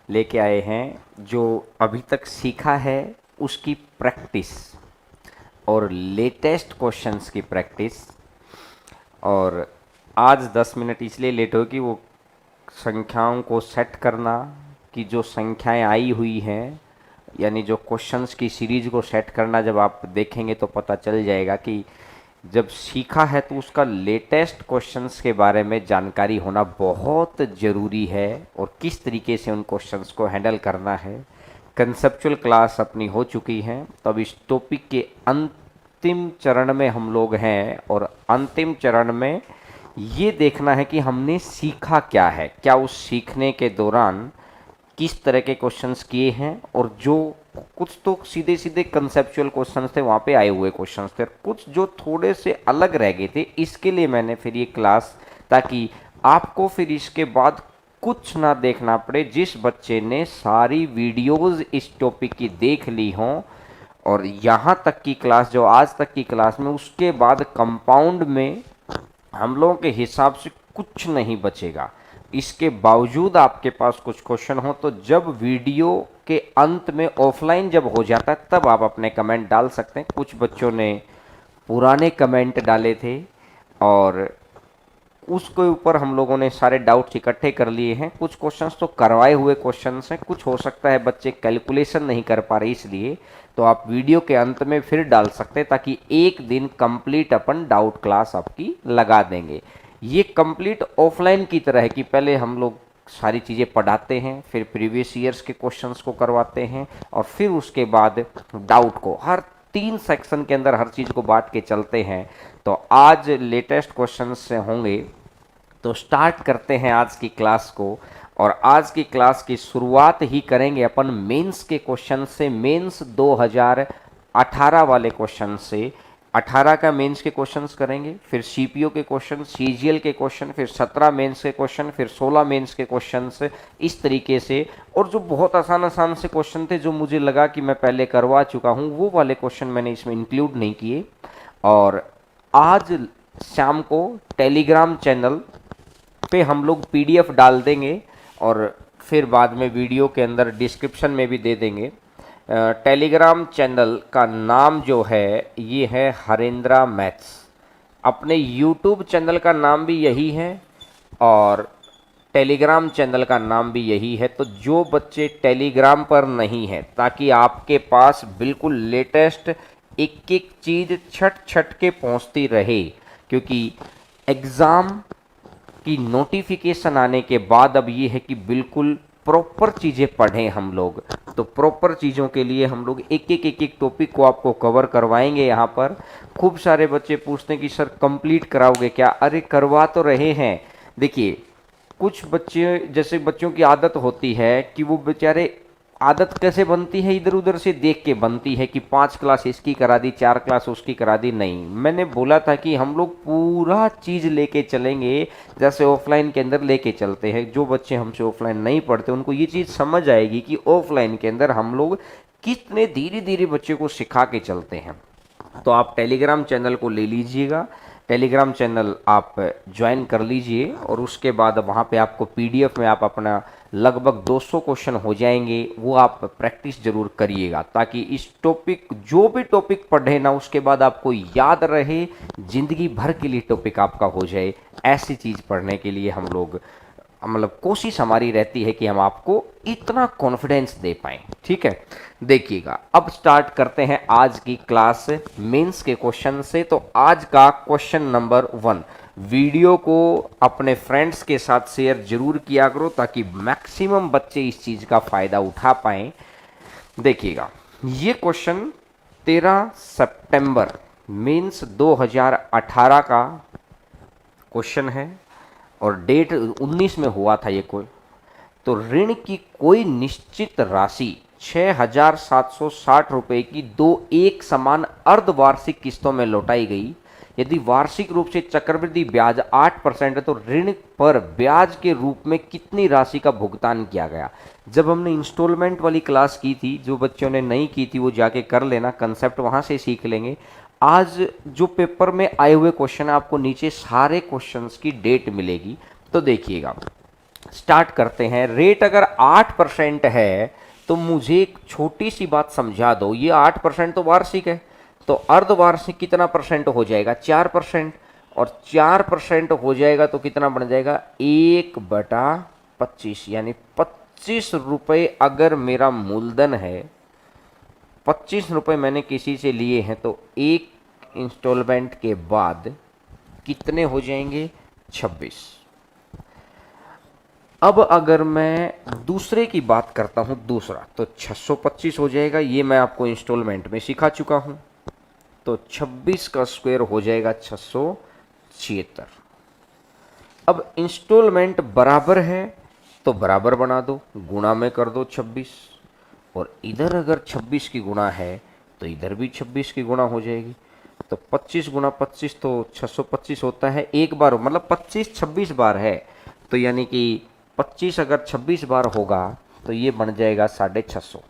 लेके आए हैं जो अभी तक सीखा है उसकी प्रैक्टिस और लेटेस्ट क्वेश्चंस की प्रैक्टिस। और आज 10 मिनट इसलिए लेट हो कि वो संख्याओं को सेट करना कि जो संख्याएं आई हुई हैं, यानी जो क्वेश्चंस की सीरीज को सेट करना, जब आप देखेंगे तो पता चल जाएगा कि जब सीखा है तो उसका लेटेस्ट क्वेश्चंस के बारे में जानकारी होना बहुत ज़रूरी है और किस तरीके से उन क्वेश्चंस को हैंडल करना है। कंसेप्चुअल क्लास अपनी हो चुकी है, तो अब इस टॉपिक के अंतिम चरण में हम लोग हैं और अंतिम चरण में ये देखना है कि हमने सीखा क्या है, क्या उस सीखने के दौरान किस तरह के क्वेश्चंस किए हैं। और जो कुछ तो सीधे सीधे कंसेप्चुअल क्वेश्चंस थे, वहाँ पे आए हुए क्वेश्चंस थे, कुछ जो थोड़े से अलग रह गए थे। इसके लिए मैंने फिर ये क्लास, ताकि आपको फिर इसके बाद कुछ ना देखना पड़े। जिस बच्चे ने सारी वीडियोस इस टॉपिक की देख ली हों और यहाँ तक की क्लास, जो आज तक की क्लास में, उसके बाद कंपाउंड में हम लोगों के हिसाब से कुछ नहीं बचेगा। इसके बावजूद आपके पास कुछ क्वेश्चन हो तो जब वीडियो के अंत में ऑफलाइन जब हो जाता है तब आप अपने कमेंट डाल सकते हैं। कुछ बच्चों ने पुराने कमेंट डाले थे और उसके ऊपर हम लोगों ने सारे डाउट्स इकट्ठे कर लिए हैं। कुछ क्वेश्चंस तो करवाए हुए क्वेश्चंस हैं, कुछ हो सकता है बच्चे कैलकुलेशन नहीं कर पा रहे, इसलिए तो आप वीडियो के अंत में फिर डाल सकते हैं, ताकि एक दिन कंप्लीट अपन डाउट क्लास आपकी लगा देंगे। ये कंप्लीट ऑफलाइन की तरह है कि पहले हम लोग सारी चीज़ें पढ़ाते हैं, फिर प्रीवियस ईयर्स के क्वेश्चंस को करवाते हैं और फिर उसके बाद डाउट को हर 3 सेक्शन के अंदर हर चीज़ को बांट के चलते हैं। तो आज लेटेस्ट क्वेश्चंस से होंगे, तो स्टार्ट करते हैं आज की क्लास को। और आज की क्लास की शुरुआत ही करेंगे अपन मेंस के क्वेश्चन से, मेंस 2018 वाले क्वेश्चन से। 18 का मेंस के क्वेश्चंस करेंगे, फिर सीपीओ के क्वेश्चन, सीजीएल के क्वेश्चन, फिर 17 मेंस के क्वेश्चन, फिर 16 मेंस के क्वेश्चंस, इस तरीके से। और जो बहुत आसान आसान से क्वेश्चन थे, जो मुझे लगा कि मैं पहले करवा चुका हूँ, वो वाले क्वेश्चन मैंने इसमें इंक्लूड नहीं किए। और आज शाम को टेलीग्राम चैनल पे हम लोग पीडीएफ डाल देंगे और फिर बाद में वीडियो के अंदर डिस्क्रिप्शन में भी दे देंगे। टेलीग्राम चैनल का नाम जो है ये है हरेंद्रा मैथ्स। अपने यूट्यूब चैनल का नाम भी यही है और टेलीग्राम चैनल का नाम भी यही है। तो जो बच्चे टेलीग्राम पर नहीं है, ताकि आपके पास बिल्कुल लेटेस्ट एक एक चीज़ छट छट के पहुंचती रहे, क्योंकि एग्ज़ाम की नोटिफिकेशन आने के बाद अब ये है कि बिल्कुल प्रॉपर चीज़ें पढ़ें हम लोग। तो प्रॉपर चीज़ों के लिए हम लोग एक एक टॉपिक को आपको कवर करवाएंगे यहाँ पर। खूब सारे बच्चे पूछते हैं कि सर कंप्लीट कराओगे क्या? अरे करवा तो रहे हैं। देखिए, कुछ बच्चे, जैसे बच्चों की आदत होती है कि वो बेचारे, आदत कैसे बनती है, इधर उधर से देख के बनती है कि 5 क्लास इसकी करा दी, 4 क्लास उसकी करा दी। नहीं, मैंने बोला था कि हम लोग पूरा चीज़ लेके चलेंगे, जैसे ऑफलाइन के अंदर लेके चलते हैं। जो बच्चे हमसे ऑफलाइन नहीं पढ़ते उनको ये चीज़ समझ आएगी कि ऑफलाइन के अंदर हम लोग कितने धीरे धीरे बच्चे को सिखा के चलते हैं। तो आप टेलीग्राम चैनल को ले लीजिएगा, टेलीग्राम चैनल आप ज्वाइन कर लीजिए और उसके बाद वहाँ पे आपको पीडीएफ में आप अपना लगभग 200 क्वेश्चन हो जाएंगे, वो आप प्रैक्टिस जरूर करिएगा, ताकि इस टॉपिक, जो भी टॉपिक पढ़े ना, उसके बाद आपको याद रहे, जिंदगी भर के लिए टॉपिक आपका हो जाए। ऐसी चीज़ पढ़ने के लिए हम लोग, मतलब कोशिश हमारी रहती है कि हम आपको इतना कॉन्फिडेंस दे पाएँ। ठीक है, देखिएगा अब स्टार्ट करते हैं आज की क्लास मेंस के क्वेश्चन से। तो आज का क्वेश्चन नंबर 1, वीडियो को अपने फ्रेंड्स के साथ शेयर जरूर किया करो ताकि मैक्सिमम बच्चे इस चीज़ का फ़ायदा उठा पाएँ। देखिएगा, ये क्वेश्चन 13 सितंबर मेंस 2018 का क्वेश्चन है और डेट 19 में हुआ था ये कोई। तो ऋण की कोई निश्चित राशि 6,760 रुपये की 2 एक समान अर्धवार्षिक किस्तों में लौटाई गई। यदि वार्षिक रूप से चक्रवृद्धि ब्याज 8% है तो ऋण पर ब्याज के रूप में कितनी राशि का भुगतान किया गया? जब हमने इंस्टॉलमेंट वाली क्लास की थी, जो बच्चों ने नहीं की थी वो जाके कर लेना, कंसेप्ट वहाँ से सीख लेंगे। आज जो पेपर में आए हुए क्वेश्चन है, आपको नीचे सारे क्वेश्चंस की डेट मिलेगी। तो देखिएगा, स्टार्ट करते हैं। रेट अगर 8% है तो मुझे एक छोटी सी बात समझा दो, ये 8% तो वार्षिक है, तो अर्धवार्षिक कितना परसेंट हो जाएगा? 4%। और 4% हो जाएगा तो कितना बन जाएगा? 1/25, यानी 25 रुपये अगर मेरा मूलधन है, 25 रुपये मैंने किसी से लिए हैं, तो एक इंस्टॉलमेंट के बाद कितने हो जाएंगे? 26। अब अगर मैं दूसरे की बात करता हूं, दूसरा, तो 625 हो जाएगा। ये मैं आपको इंस्टॉलमेंट में सिखा चुका हूं। तो 26 का स्क्वायर हो जाएगा 676। अब इंस्टॉलमेंट बराबर है तो बराबर बना दो, गुणा में कर दो 26, और इधर अगर 26 की गुणा है तो इधर भी 26 की गुणा हो जाएगी। तो 25 गुणा 25 तो 625 होता है, एक बार, मतलब 25 26 बार है, तो यानी कि 25 अगर 26 बार होगा तो ये बन जाएगा 650।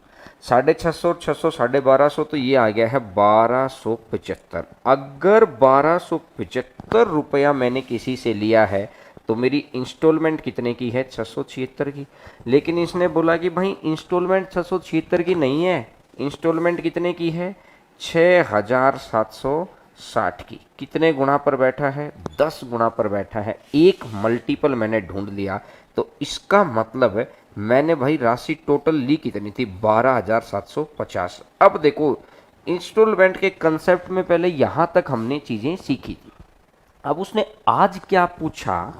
650 और 600 1250, तो ये आ गया है 1275। अगर 1275 रुपया मैंने किसी से लिया है तो मेरी इंस्टॉलमेंट कितने की है? 676 की। लेकिन इसने बोला कि भाई इंस्टॉलमेंट 676 की नहीं है, इंस्टॉलमेंट कितने की है? 6760 की। कितने गुणा पर बैठा है? 10 गुणा पर बैठा है। एक मल्टीपल मैंने ढूंढ लिया, तो इसका मतलब है मैंने भाई राशि टोटल ली कितनी थी? 12750। अब देखो, इंस्टॉलमेंट के कंसेप्ट में पहले यहां तक हमने चीजें सीखी थी। अब उसने आज क्या पूछा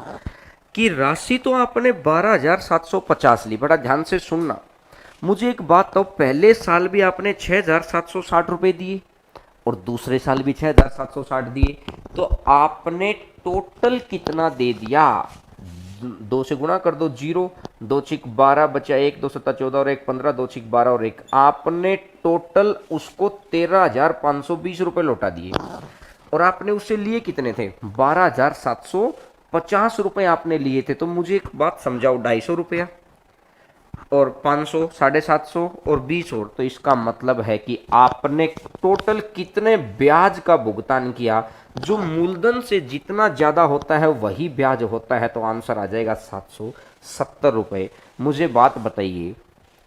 कि राशि तो आपने 12750 ली। बड़ा ध्यान से सुनना, मुझे एक बात तो, पहले साल भी आपने 6760 रुपए दिए और दूसरे साल भी 6760 दिए, तो आपने टोटल कितना दे दिया? 2 से गुणा कर दो, 0, 2 छिक 12 बचा 1, 2 सत्ता 14 और 1 15, 2 छिक 12 और 1, आपने टोटल उसको 13,520 रुपए लौटा दिए। और आपने उससे लिए कितने थे? 12,750 रुपए आपने लिए थे। तो मुझे एक बात समझाओ, 250 रुपया और 500, 750 और 20 और, तो इसका मतलब है कि आपने टोटल कितने ब्याज का भुगतान किया? जो मूलधन से जितना ज्यादा होता है वही ब्याज होता है, तो आंसर आ जाएगा 770 रुपए। मुझे बात बताइए,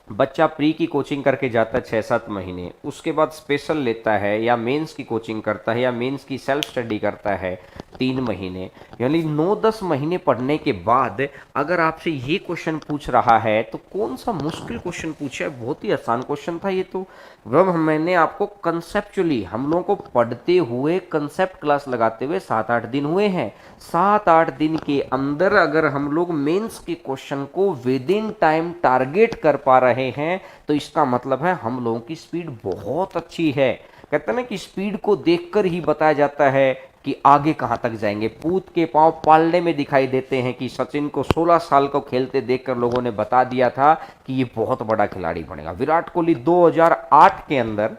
बच्चा प्री की कोचिंग करके जाता है 6-7 महीने, उसके बाद स्पेशल लेता है या मेंस की कोचिंग करता है या मेंस की सेल्फ स्टडी करता है 3 महीने, यानी 9-10 महीने पढ़ने के बाद अगर आपसे ये क्वेश्चन पूछ रहा है तो कौन सा मुश्किल क्वेश्चन पूछा है? बहुत ही आसान क्वेश्चन था ये तो। वह मैंने आपको कंसेप्चुअली, हम लोगों को पढ़ते हुए कंसेप्ट क्लास लगाते हुए 7-8 दिन हुए हैं। 7-8 दिन के अंदर अगर हम लोग मेंस के क्वेश्चन को विद इन टाइम टारगेट कर पा रहे हैं तो इसका मतलब है हम लोगों की स्पीड बहुत अच्छी है। कहते हैं ना कि स्पीड को देखकर ही बताया जाता है कि आगे कहां तक जाएंगे। पूत के पांव पालने में दिखाई देते हैं कि सचिन को 16 साल को खेलते देखकर लोगों ने बता दिया था कि ये बहुत बड़ा खिलाड़ी बनेगा। विराट कोहली 2008 के अंदर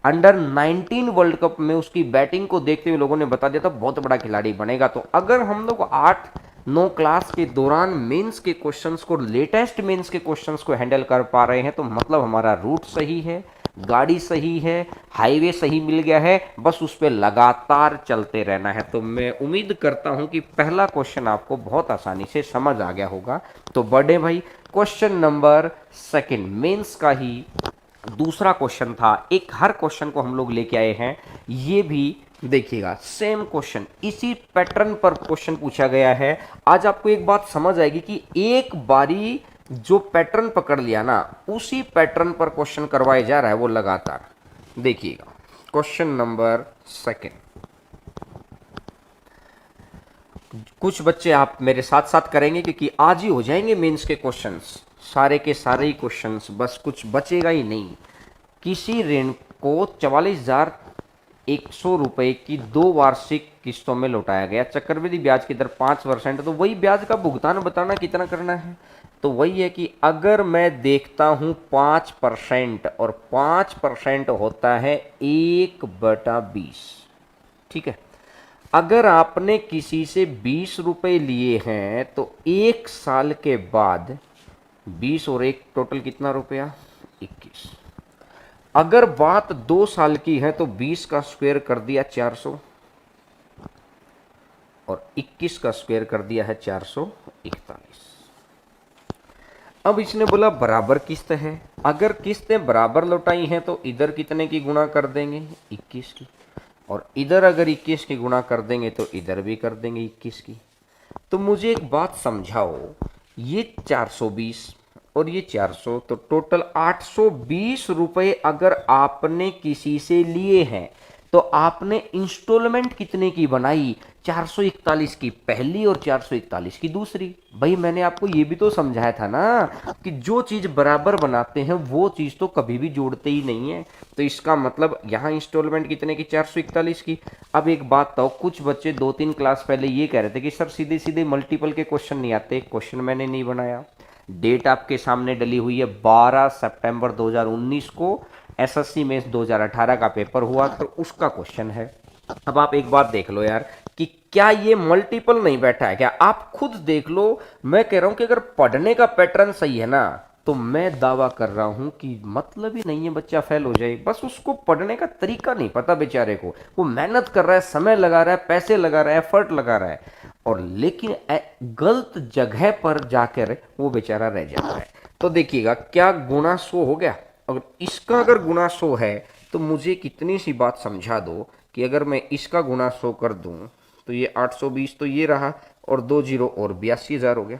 अंडर 19 वर्ल्ड कप में उसकी बैटिंग को देखते हुए लोगों ने बता दिया था बहुत बड़ा खिलाड़ी बनेगा। तो अगर हम लोग 8-9 क्लास के दौरान मेंस के क्वेश्चंस को, लेटेस्ट मेंस के क्वेश्चंस को हैंडल कर पा रहे हैं तो मतलब हमारा रूट सही है, गाड़ी सही है, हाईवे सही मिल गया है, बस उस पर लगातार चलते रहना है। तो मैं उम्मीद करता हूं कि पहला क्वेश्चन आपको बहुत आसानी से समझ आ गया होगा। तो बड़े भाई, क्वेश्चन नंबर 2 मेंस का ही दूसरा क्वेश्चन था। एक हर क्वेश्चन को हम लोग लेके आए हैं, ये भी देखिएगा सेम क्वेश्चन, इसी पैटर्न पर क्वेश्चन पूछा गया है। आज आपको एक बात समझ आएगी कि एक बारी जो पैटर्न पकड़ लिया ना, उसी पैटर्न पर क्वेश्चन करवाया जा रहा है वो लगातार। देखिएगा क्वेश्चन नंबर 2। कुछ बच्चे आप मेरे साथ साथ करेंगे क्योंकि आज ही हो जाएंगे मेंस के क्वेश्चंस, सारे के सारे ही क्वेश्चंस, बस कुछ बचेगा ही नहीं। किसी ऋण को 44,100 रुपए की 2 वार्षिक किस्तों में लौटाया गया, चक्रवृद्धि ब्याज की दर 5%, तो वही ब्याज का भुगतान बताना कितना करना है। तो वही है कि अगर मैं देखता हूं 5% और 5% होता है 1/20, ठीक है। अगर आपने किसी से 20 रुपए लिए हैं तो 1 साल के बाद 20 और 1 टोटल कितना रुपया? 21। अगर बात 2 साल की है तो 20 का स्क्वायर कर दिया 400 और 21 का स्क्वायर कर दिया है 441। अब इसने बोला बराबर किस्त है, अगर किस्तें बराबर लौटाई हैं तो इधर कितने की गुणा कर देंगे, 21 की, और इधर अगर 21 की गुणा कर देंगे तो इधर भी कर देंगे 21 की। तो मुझे एक बात समझाओ, ये 420 और ये 400, तो टोटल 820 रुपए अगर आपने किसी से लिए हैं तो आपने इंस्टॉलमेंट कितने की बनाई, 441 की पहली और 441 की दूसरी। भाई मैंने आपको ये भी तो समझाया था ना कि जो चीज बराबर बनाते हैं वो चीज तो कभी भी जोड़ते ही नहीं है। तो इसका मतलब यहाँ इंस्टॉलमेंट कितने की, 441 की। अब एक बात तो, कुछ बच्चे 2-3 क्लास पहले ये कह रहे थे कि सर सीधे सीधे मल्टीपल के क्वेश्चन नहीं आते, क्वेश्चन मैंने नहीं बनाया। डेट आपके सामने डली हुई है 12 सितंबर 2019 को, एसएससी मेंस 2018 का पेपर हुआ तो उसका क्वेश्चन है। अब आप एक बात देख लो यार कि क्या ये मल्टीपल नहीं बैठा है क्या, आप खुद देख लो। मैं कह रहा हूं कि अगर पढ़ने का पैटर्न सही है ना तो मैं दावा कर रहा हूं कि मतलब ही नहीं है बच्चा फेल हो जाए, बस उसको पढ़ने का तरीका नहीं पता बेचारे को। वो मेहनत कर रहा है, समय लगा रहा है, पैसे लगा रहा है, एफर्ट लगा रहा है, और लेकिन गलत जगह पर जाकर वो बेचारा रह जाता है। तो देखिएगा क्या गुना 100 हो गया। अगर इसका अगर गुना 100 है तो मुझे कितनी सी बात समझा दो कि अगर मैं इसका गुना 100 कर दूं तो ये 820 तो ये रहा, और 2 जीरो और 82,000 हो गया।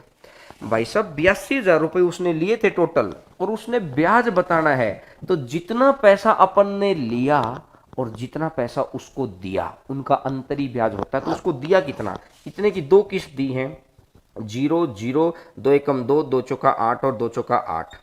भाई साहब 82,000 रुपए उसने लिए थे टोटल, और उसने ब्याज बताना है। तो जितना पैसा अपन ने लिया और जितना पैसा उसको दिया उनका अंतरी ब्याज होता है। तो उसको दिया कितना, इतने की दो किस्त दी हैं, 0 0 2 एकम 2, 2 चौका 8 और 2 चौका 8।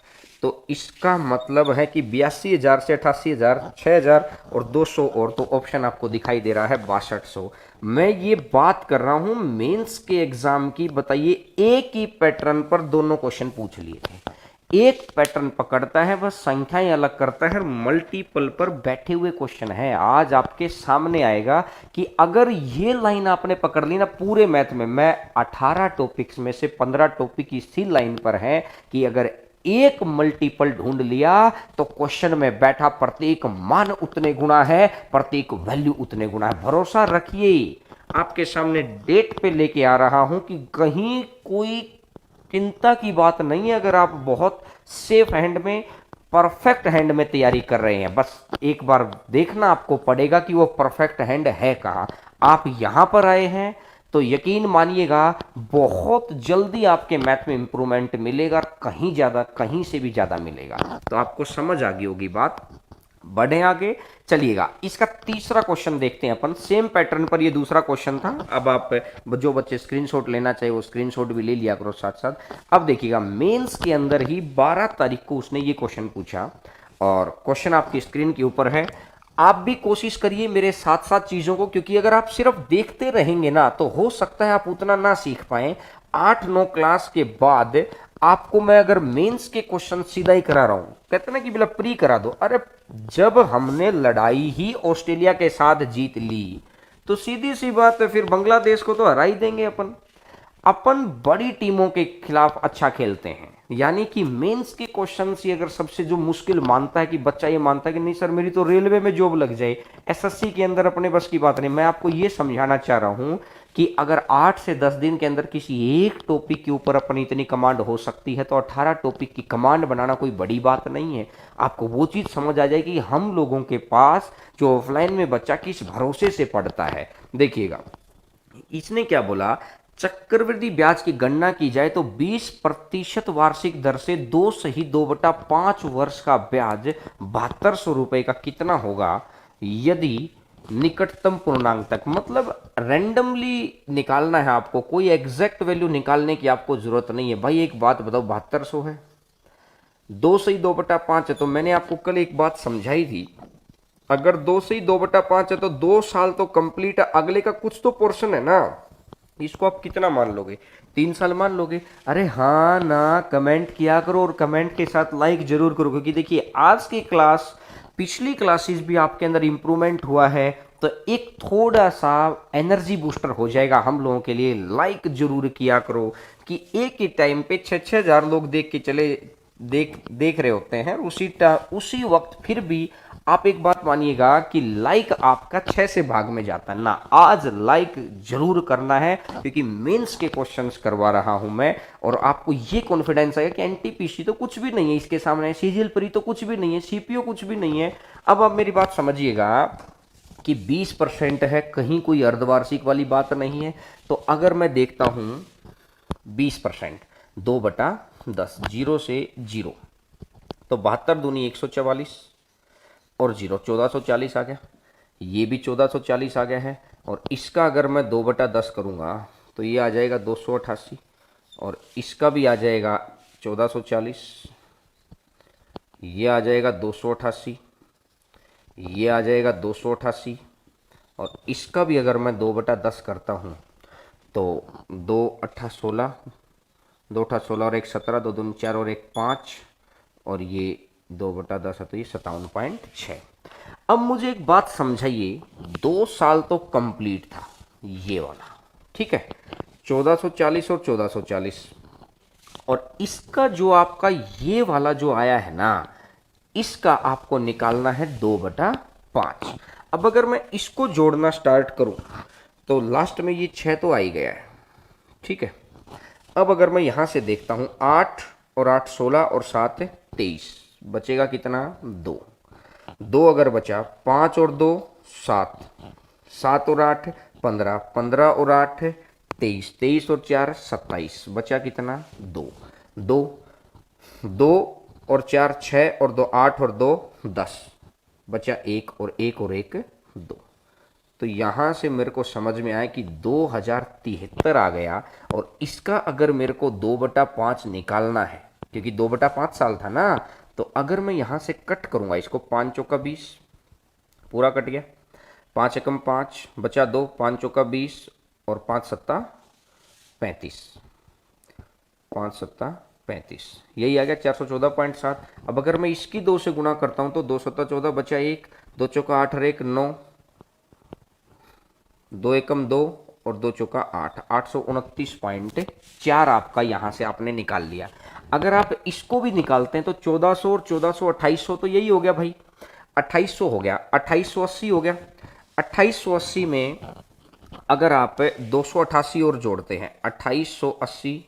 तो इसका मतलब है कि 82,000 से 88,000, 6,000 और 200 और, तो ऑप्शन आपको दिखाई दे रहा है 6200। मैं ये बात कर रहा हूं मेंस के एग्जाम की। बताइए एक ही पैटर्न पर दोनों क्वेश्चन पूछ लिए थे, एक पैटर्न पकड़ता है बस संख्याएं अलग करता है, मल्टीपल पर बैठे हुए क्वेश्चन है। आज आपके सामने आएगा कि अगर ये लाइन आपने पकड़ ली ना पूरे मैथ में, मैं 18 टॉपिक्स में से 15 टॉपिक इसी लाइन पर है कि अगर एक मल्टीपल ढूंढ लिया तो क्वेश्चन में बैठा प्रत्येक मान उतने गुना है, प्रत्येक वैल्यू उतने गुना है। भरोसा रखिए, आपके सामने डेट पे लेके आ रहा हूं कि कहीं कोई चिंता की बात नहीं है। अगर आप बहुत सेफ हैंड में, परफेक्ट हैंड में तैयारी कर रहे हैं, बस एक बार देखना आपको पड़ेगा कि वो परफेक्ट हैंड है कहाँ। आप यहां पर आए हैं तो यकीन मानिएगा बहुत जल्दी आपके मैथ में इंप्रूवमेंट मिलेगा, कहीं ज्यादा, कहीं से भी ज्यादा मिलेगा। तो आपको समझ आ गई होगी बात। बढ़े आगे, चलिएगा इसका तीसरा क्वेश्चन देखते हैं अपन। सेम पैटर्न पर ये दूसरा क्वेश्चन था। अब आप जो बच्चे स्क्रीनशॉट लेना चाहिए वो स्क्रीनशॉट भी ले लिया करो साथ साथ। अब देखिएगा मेंस के अंदर ही 12 तारीख को उसने ये क्वेश्चन पूछा, और क्वेश्चन आपकी स्क्रीन के ऊपर है। आप भी कोशिश करिए मेरे साथ साथ चीजों को, क्योंकि अगर आप सिर्फ देखते रहेंगे ना तो हो सकता है आप उतना ना सीख पाए। 8-9 क्लास के बाद आपको मैं अगर मेंस के क्वेश्चन सीधा ही करा रहा हूं, कहते ना कि बिल्कुल प्री करा दो। अरे जब हमने लड़ाई ही ऑस्ट्रेलिया के साथ जीत ली तो सीधी सी बात है फिर बांग्लादेश को तो हरा ही देंगे अपन। अपन बड़ी टीमों के खिलाफ अच्छा खेलते हैं। यानी कि मेंस के क्वेश्चन ही अगर सबसे जो मुश्किल मानता है कि बच्चा ये मानता है कि नहीं सर मेरी तो रेलवे में जॉब लग जाए, एसएससी के अंदर अपने बस की बात नहीं। मैं आपको ये समझाना चाह रहा हूं कि अगर 8 से 10 दिन के अंदर किसी एक टॉपिक के ऊपर अपनी इतनी कमांड हो सकती है तो 18 टॉपिक की कमांड बनाना कोई बड़ी बात नहीं है। आपको वो चीज समझ आ जाएगी कि हम लोगों के पास जो ऑफलाइन में बच्चा किस भरोसे से पढ़ता है। देखिएगा इसने क्या बोला, चक्रवृद्धि ब्याज की गणना की जाए तो 20% वार्षिक दर से 2 वर्ष का ब्याज 7200 रुपए का कितना होगा यदि निकटतम पूर्णांक तक, मतलब रैंडमली निकालना है आपको, कोई एग्जैक्ट वैल्यू निकालने की आपको जरूरत नहीं है। भाई एक बात बताओ, 7200 है, 2 से 2/5 है। तो मैंने आपको कल एक बात समझाई थी, अगर 2 से 2/5 है तो 2 साल तो कंप्लीट है, अगले का कुछ तो पोर्शन है ना। इसको आप कितना मान लोगे, 3 साल मान लोगे। अरे हाँ ना, कमेंट किया करो और कमेंट के साथ लाइक जरूर करो, क्योंकि देखिए आज की क्लास, पिछली क्लासेस भी आपके अंदर इंप्रूवमेंट हुआ है तो एक थोड़ा सा एनर्जी बूस्टर हो जाएगा हम लोगों के लिए। लाइक जरूर किया करो कि एक ही टाइम पे 6-6 हजार लोग देख के चले देख रहे होते हैं, उसी वक्त फिर भी आप एक बात मानिएगा कि लाइक आपका 6 से भाग में जाता है ना। आज लाइक जरूर करना है क्योंकि मेंस के क्वेश्चंस करवा रहा हूं मैं, और आपको ये कॉन्फिडेंस आएगा कि एनटीपीसी तो कुछ भी नहीं है इसके सामने, सीजीएल प्री तो कुछ भी नहीं है, सीपीओ कुछ भी नहीं है। अब आप मेरी बात समझिएगा कि 20% है, कहीं कोई अर्धवार्षिक वाली बात नहीं है। तो अगर मैं देखता हूं 20%, 2/10, 0 से 0, तो 72 दूनी 144 और 0 1440 आ गया, ये भी 1440 आ गया है। और इसका अगर मैं 2/10 करूँगा तो ये आ जाएगा 288, और इसका भी आ जाएगा 1440, ये आ जाएगा 288, ये आ जाएगा 288, और इसका भी अगर मैं 2/10 करता हूँ तो 2×8 = 16, 2×8 = 16 और 1 17, 2 दूनी 4 और 1 5, और ये 2/10 है तो ये 57.6। अब मुझे एक बात समझाइए, 2 साल तो कंप्लीट था ये वाला, ठीक है, 1440 और 1440, और इसका जो आपका ये वाला जो आया है ना, इसका आपको निकालना है 2/5। अब अगर मैं इसको जोड़ना स्टार्ट करूं तो लास्ट में ये 6 तो आ ही गया है, ठीक है। अब अगर मैं यहां से देखता हूं, 8 और 8 16 और 7 23, बचेगा कितना, 2, 2 अगर बचा, 5 और 2 7, 7 और 8 15, 15 और 8 23, 23 और 4 27, बचा कितना, 2, 2, 2 और 4 6 और 2 8 और 2 10, बचा 1 और 1 और 1 2। तो यहां से मेरे को समझ में आया कि 2073 आ गया, और इसका अगर मेरे को 2/5 निकालना है, क्योंकि 2/5 साल था ना, तो अगर मैं यहां से कट करूंगा इसको, 5 चौका 20, पूरा कट गया, 5 एकम 5, बचा 2, 5 चौका 20 और 5 सत्ता 35, 5 सत्ता 35, यही आ गया 414.7। अब अगर मैं इसकी 2 से गुणा करता हूं तो 2 सत्ता 14, बचा 1, 2 चौका 8 और 1 9, 2 एकम 2 और 2 चौका 8, 829.4 आपका यहां से आपने निकाल लिया। अगर आप इसको भी निकालते हैं तो 1400 और 1400 2800, तो यही हो गया भाई, 2800 हो गया, 2880 हो गया। 2880 में अगर आप 288 और जोड़ते हैं, 2880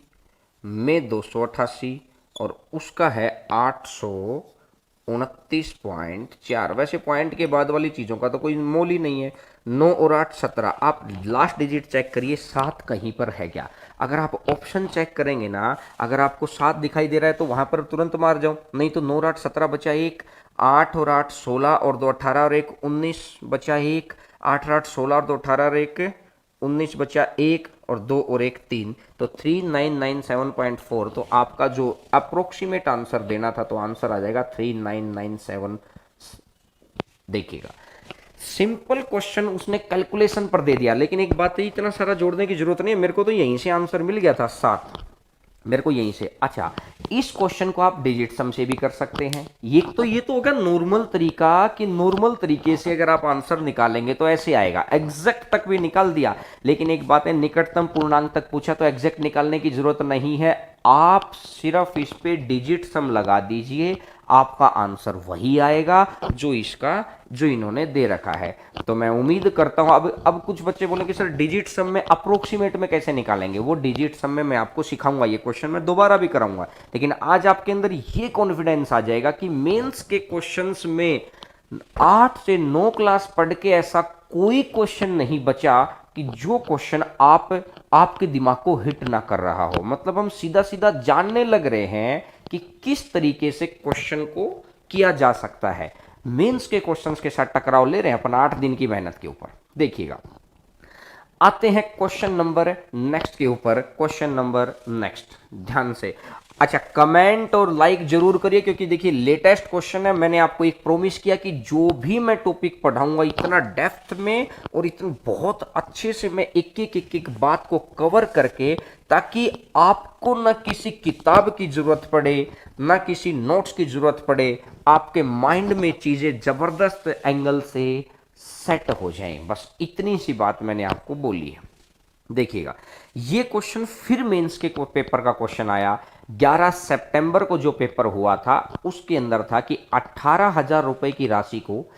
में 288 और उसका है 829.4। वैसे पॉइंट के बाद वाली चीज़ों का तो कोई मोल ही नहीं है। 9 और 8 17, आप लास्ट डिजिट चेक करिए 7 कहीं पर है क्या। अगर आप ऑप्शन चेक करेंगे ना, अगर आपको 7 दिखाई दे रहा है तो वहां पर तुरंत मार जाओ, नहीं तो 9 और 8 17, बचा 1, 8 और 8 16 और 2 18 और 1 19, बचा 1, 8 और 8 16 और 2 18 और 1 19, बचा 1 और 2 और 1 3, तो 3997.4। तो आपका जो अप्रोक्सीमेट आंसर देना था तो आंसर आ जाएगा 3997। देखिएगा, सिंपल क्वेश्चन उसने कैलकुलेशन पर दे दिया, लेकिन एक बात है, इतना सारा जोड़ने की जरूरत नहीं है, मेरे को तो यहीं से आंसर मिल गया था 7, मेरे को यहीं से। अच्छा, इस क्वेश्चन को आप डिजिट सम से भी कर सकते हैं। ये तो होगा नॉर्मल तरीका, कि नॉर्मल तरीके से अगर आप आंसर निकालेंगे तो ऐसे आएगा। एग्जैक्ट तक भी निकाल दिया, लेकिन एक बात है, निकटतम पूर्णांक तक पूछा तो एग्जैक्ट निकालने की जरूरत नहीं है, आप सिर्फ इस पे डिजिट सम लगा दीजिए, आपका आंसर वही आएगा जो इन्होंने दे रखा है। तो मैं उम्मीद करता हूं, अब कुछ बच्चे बोले कि सर डिजिट सम में अप्रोक्सीमेट में कैसे निकालेंगे, वो डिजिट सम में मैं आपको सिखाऊंगा, ये क्वेश्चन मैं दोबारा भी कराऊंगा, लेकिन आज आपके अंदर ये कॉन्फिडेंस आ जाएगा कि मेंस के क्वेश्चंस में 8 से 9 क्लास पढ़ के ऐसा कोई क्वेश्चन नहीं बचा कि जो क्वेश्चन आपके दिमाग को हिट ना कर रहा हो। मतलब हम सीधा सीधा जानने लग रहे हैं कि किस तरीके से क्वेश्चन को किया जा सकता है। मेंस के क्वेश्चंस के साथ टकराव ले रहे हैं अपन 8 दिन की मेहनत के ऊपर। देखिएगा, आते हैं क्वेश्चन नंबर नेक्स्ट के ऊपर। क्वेश्चन नंबर नेक्स्ट, ध्यान से। अच्छा, कमेंट और लाइक जरूर करिए, क्योंकि देखिए लेटेस्ट क्वेश्चन है। मैंने आपको एक प्रॉमिस किया कि जो भी मैं टॉपिक पढ़ाऊंगा इतना डेप्थ में और इतना बहुत अच्छे से मैं एक एक बात को कवर करके, ताकि आपको ना किसी किताब की जरूरत पड़े, ना किसी नोट्स की जरूरत पड़े, आपके माइंड में चीजें जबरदस्त एंगल से सेट हो जाएं। बस इतनी सी बात मैंने आपको बोली है। देखिएगा, ये क्वेश्चन फिर मेंस के पेपर का क्वेश्चन आया, 11 सितंबर को जो पेपर हुआ था उसके अंदर था कि 18,000 रुपए की राशि को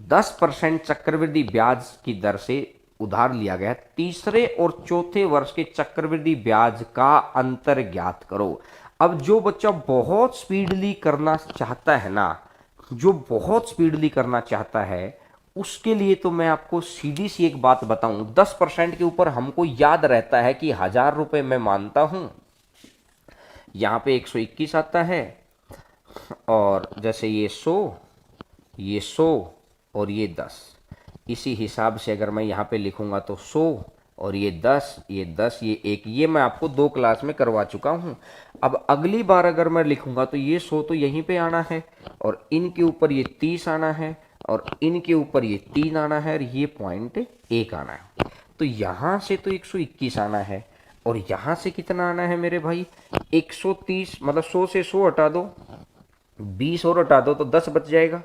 10% चक्रवृद्धि ब्याज की दर से उधार लिया गया। तीसरे और चौथे वर्ष के चक्रवृद्धि ब्याज का अंतर ज्ञात करो। अब जो बच्चा बहुत स्पीडली करना चाहता है ना, जो बहुत स्पीडली करना चाहता है, उसके लिए तो मैं आपको सीधी सी एक बात बताऊं, 10% के ऊपर हमको याद रहता है कि 1,000 रुपए मैं मानता हूं, यहां पे 121 आता है, और जैसे ये 100 और ये 10, इसी हिसाब से अगर मैं यहाँ पे लिखूंगा तो 100 और ये 10, ये 10, ये 1, ये मैं आपको 2 क्लास में करवा चुका हूँ। अब अगली बार अगर मैं लिखूंगा तो ये 100 तो यहीं पे आना है, और इनके ऊपर ये 30 आना है, और इनके ऊपर ये 3 आना है, और ये पॉइंट 1 आना है। तो यहाँ से तो 121 आना है, और यहाँ से कितना आना है मेरे भाई, 130, मतलब 100 से 100 हटा दो, 20 और हटा दो तो 10 बच जाएगा।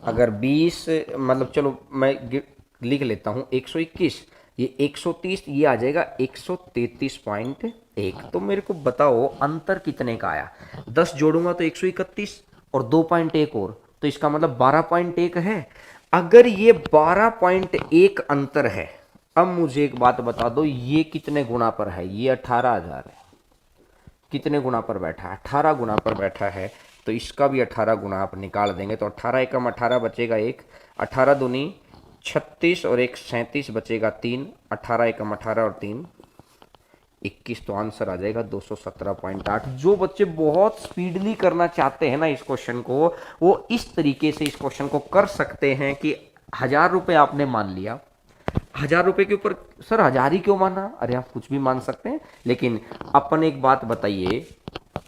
अगर 20, मतलब चलो मैं लिख लेता हूँ 121, ये 130, ये आ जाएगा 133.1। तो मेरे को बताओ अंतर कितने का आया। 10 जोड़ूंगा तो 131 और 2.1 और, तो इसका मतलब 12.1 है। अगर ये 12.1 अंतर है, अब मुझे एक बात बता दो, ये कितने गुना पर है, ये 18,000 है, कितने गुना पर बैठा है, 18 गुना पर बैठा है। तो इसका भी 18 गुना आप निकाल देंगे तो 18 एकम 18 बचेगा 1, 18 दूनी 36 और 1 37 बचेगा 3, 18 एकम 18 और 3 21, तो आंसर आ जाएगा 217.8। जो बच्चे बहुत स्पीडली करना चाहते हैं ना इस क्वेश्चन को, वो इस तरीके से इस क्वेश्चन को कर सकते हैं कि 1,000 रुपए आपने मान लिया, 1,000 रुपए के ऊपर सर 1,000 ही क्यों माना, अरे आप कुछ भी मान सकते हैं। लेकिन अपन एक बात बताइए,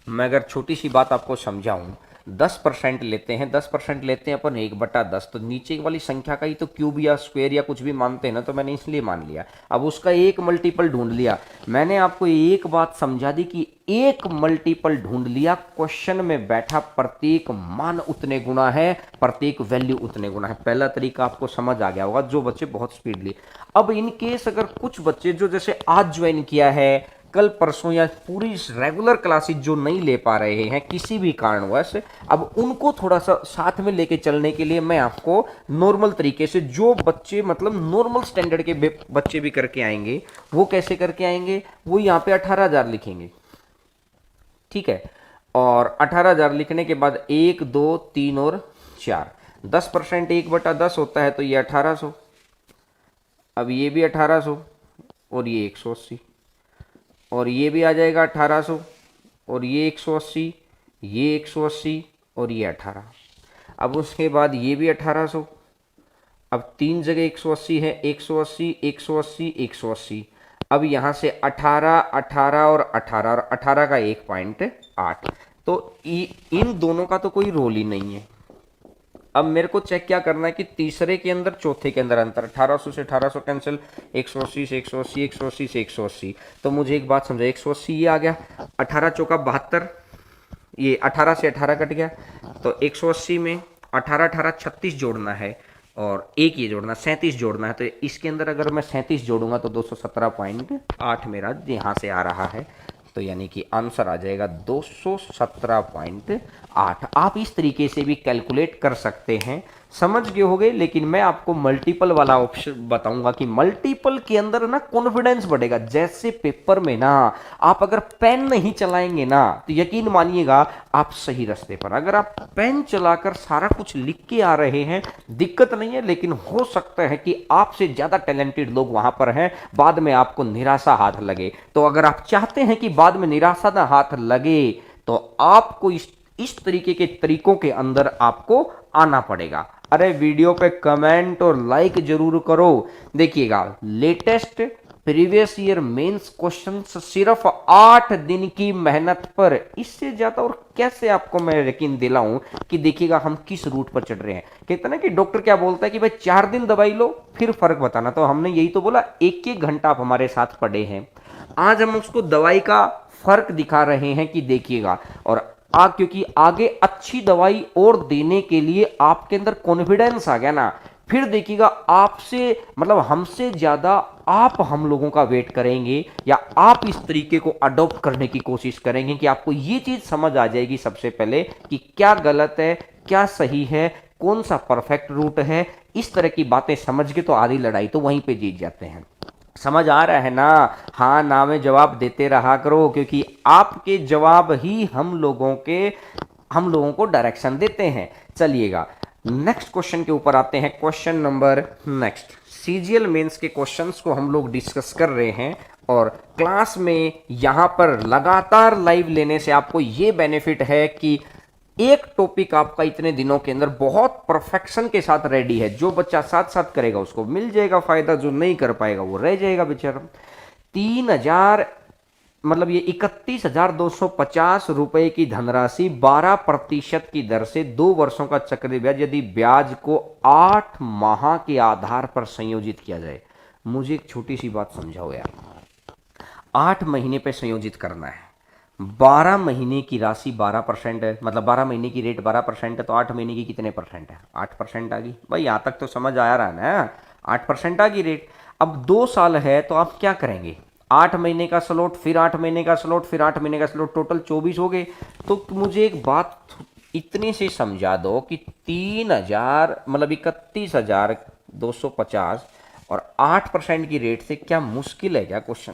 मैं अगर छोटी सी बात आपको समझाऊं, 10% लेते हैं, 10% लेते हैं अपन 1/10, तो नीचे वाली संख्या का ही तो क्यूब या स्क्वायर या कुछ भी मानते हैं ना, तो मैंने इसलिए मान लिया। अब उसका एक मल्टीपल ढूंढ लिया, मैंने आपको एक बात समझा दी कि एक मल्टीपल ढूंढ लिया, क्वेश्चन में बैठा प्रत्येक मान उतने गुना है, प्रत्येक वैल्यू उतने गुना है। पहला तरीका आपको समझ आ गया होगा, जो बच्चे बहुत स्पीडली। अब इन केस अगर कुछ बच्चे जो जैसे आज ज्वाइन किया है, कल परसों या पूरी रेगुलर क्लासेस जो नहीं ले पा रहे हैं किसी भी कारणवश, अब उनको थोड़ा सा साथ में लेके चलने के लिए मैं आपको नॉर्मल तरीके से, जो बच्चे मतलब नॉर्मल स्टैंडर्ड के बच्चे भी करके आएंगे, वो कैसे करके आएंगे, वो यहाँ पे 18,000 लिखेंगे, ठीक है। और 18,000 लिखने के बाद 1 2 3 और 4, 10% 1/10 होता है, तो ये 1800, अब ये भी 1800 और ये 180, और ये भी आ जाएगा 1800 और ये 180, ये 180 और ये 18। अब उसके बाद ये भी 1800, अब 3 जगह 180 है, 180 180 180। अब यहाँ से 18 18 और 18 और 18 का 1.8, तो इन दोनों का तो कोई रोल ही नहीं है। अब मेरे को चेक क्या करना है कि तीसरे के अंदर चौथे के अंदर अंतर, 1800 से 1800 कैंसिल, 180 से 180, 180 से 180। तो मुझे एक बात समझा, 180 ये आ गया, 18 चौका 72, ये 18 से 18 कट गया, तो 180 में 18 18 36 जोड़ना है, और एक ये जोड़ना 37 जोड़ना है। तो इसके अंदर अगर मैं 37 जोड़ूंगा तो 217.8 मेरा यहाँ से आ रहा है, तो यानी कि आंसर आ जाएगा 217.8। आप इस तरीके से भी कैलकुलेट कर सकते हैं, समझ गए होगे। लेकिन मैं आपको मल्टीपल वाला ऑप्शन बताऊंगा कि मल्टीपल के अंदर ना कॉन्फिडेंस बढ़ेगा। जैसे पेपर में ना आप अगर पेन नहीं चलाएंगे ना, तो यकीन मानिएगा आप सही रास्ते पर। अगर आप पेन चलाकर सारा कुछ लिख के आ रहे हैं, दिक्कत नहीं है, लेकिन हो सकता है कि आपसे ज्यादा टैलेंटेड लोग वहां पर हैं, बाद में आपको निराशा हाथ लगे। तो अगर आप चाहते हैं कि बाद में निराशा ना हाथ लगे, तो आपको इस तरीके के तरीकों के अंदर आपको आना पड़ेगा। अरे वीडियो पे कमेंट और लाइक जरूर करो। देखिएगा, latest previous year mains questions सिर्फ 8 दिन की मेहनत पर, इससे ज्यादा और कैसे आपको मैं यकीन दिलाऊं कि देखिएगा हम किस रूट पर चढ़ रहे हैं। कहते ना कि डॉक्टर क्या बोलता है कि भाई 4 दिन दवाई लो फिर फर्क बताना, तो हमने यही तो बोला, 1-1 घंटा आप हमारे साथ पढ़े हैं। आज हम उसको दवाई का फर्क दिखा रहे हैं कि देखिएगा, और क्योंकि आगे अच्छी दवाई और देने के लिए आपके अंदर कॉन्फिडेंस आ गया ना, फिर देखिएगा आपसे मतलब हमसे ज्यादा आप हम लोगों का वेट करेंगे या आप इस तरीके को अडॉप्ट करने की कोशिश करेंगे कि आपको ये चीज समझ आ जाएगी सबसे पहले कि क्या गलत है, क्या सही है, कौन सा परफेक्ट रूट है। इस तरह की बातें समझ के तो आधी लड़ाई तो वहीं पे जीत जाते हैं। समझ आ रहा है ना? हाँ ना में जवाब देते रहा करो, क्योंकि आपके जवाब ही हम लोगों को डायरेक्शन देते हैं। चलिएगा नेक्स्ट क्वेश्चन के ऊपर आते हैं। Question number next, CGL mains के क्वेश्चंस को हम लोग डिस्कस कर रहे हैं और क्लास में यहां पर लगातार लाइव लेने से आपको ये बेनिफिट है कि एक टॉपिक आपका इतने दिनों के अंदर बहुत परफेक्शन के साथ रेडी है। जो बच्चा साथ साथ करेगा उसको मिल जाएगा फायदा, जो नहीं कर पाएगा वो रह जाएगा बेचारा। 3,000 मतलब ये 31,250 रुपए की धनराशि 12% की दर से 2 वर्षों का चक्रवृद्धि ब्याज, यदि ब्याज को 8 माह के आधार पर संयोजित किया जाए। मुझे एक छोटी सी बात समझाओ यार, 8 महीने पे संयोजित करना है, 12 महीने की राशि 12% है, मतलब 12 महीने की रेट 12% है, तो 8 महीने की कितने परसेंट है? 8% आ गई भाई। यहां तक तो समझ आ रहा है ना? 8% आ गई रेट। अब 2 साल है तो आप क्या करेंगे? 8 महीने का स्लॉट, फिर 8 महीने का स्लॉट, फिर 8 महीने का स्लॉट, टोटल 24 हो गए। तो मुझे एक बात इतनी से समझा दो कि 3,000 मतलब 31,250 और 8% की रेट से क्या मुश्किल है क्या क्वेश्चन?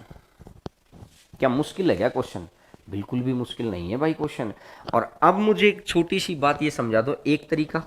क्या मुश्किल है क्या क्वेश्चन? बिल्कुल भी मुश्किल नहीं है भाई क्वेश्चन। और अब मुझे एक छोटी सी बात ये समझा दो, एक तरीका।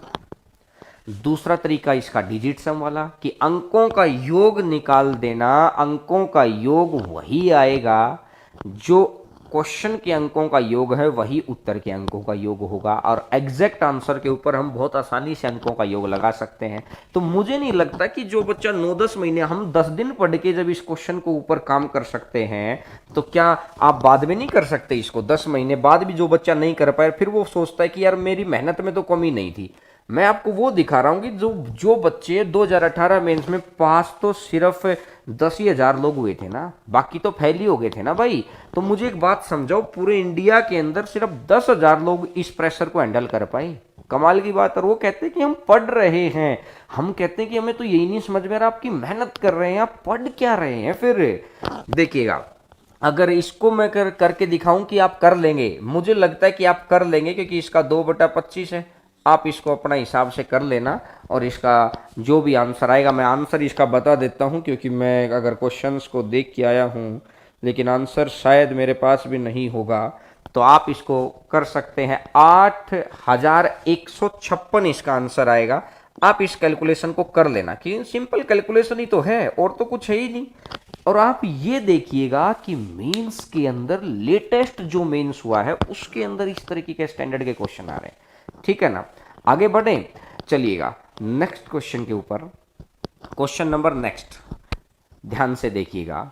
दूसरा तरीका इसका डिजिट सम वाला कि अंकों का योग निकाल देना। अंकों का योग वही आएगा जो क्वेश्चन के अंकों का योग है, वही उत्तर के अंकों का योग होगा। और एग्जैक्ट आंसर के ऊपर हम बहुत आसानी से अंकों का योग लगा सकते हैं। तो मुझे नहीं लगता कि जो बच्चा 9-10 महीने, हम 10 दिन पढ़ के जब इस क्वेश्चन को ऊपर काम कर सकते हैं, तो क्या आप बाद में नहीं कर सकते इसको? 10 महीने बाद भी जो बच्चा नहीं कर पाए, फिर वो सोचता है कि यार मेरी मेहनत में तो कमी नहीं थी। मैं आपको वो दिखा रहा हूं कि जो बच्चे 2018 मेंस में पास तो सिर्फ 10,000 लोग हुए थे ना, बाकी तो फेल ही हो गए थे ना भाई। तो मुझे एक बात समझाओ, पूरे इंडिया के अंदर सिर्फ 10,000 लोग इस प्रेशर को हैंडल कर पाए। कमाल की बात है। और वो कहते हैं कि हम पढ़ रहे हैं, हम कहते हैं कि हमें तो यही नहीं समझ में आ रहा आप की मेहनत कर रहे हैं, आप पढ़ क्या रहे हैं? फिर देखिएगा, अगर इसको मैं करके दिखाऊं कि आप कर लेंगे, मुझे लगता है कि आप कर लेंगे, क्योंकि इसका 2/25 है। आप इसको अपना हिसाब से कर लेना और इसका जो भी आंसर आएगा, मैं आंसर इसका बता देता हूं, क्योंकि मैं अगर क्वेश्चंस को देख के आया हूं लेकिन आंसर शायद मेरे पास भी नहीं होगा, तो आप इसको कर सकते हैं। 8,156 इसका आंसर आएगा। आप इस कैलकुलेशन को कर लेना कि सिंपल कैलकुलेशन ही तो है, और तो कुछ है ही नहीं। और आप ये देखिएगा कि मेंस के अंदर लेटेस्ट जो मेंस हुआ है उसके अंदर इस तरीके के स्टैंडर्ड के क्वेश्चन आ रहे हैं। ठीक है ना? आगे बढ़े, चलिएगा नेक्स्ट क्वेश्चन के ऊपर। क्वेश्चन नंबर नेक्स्ट, ध्यान से देखिएगा।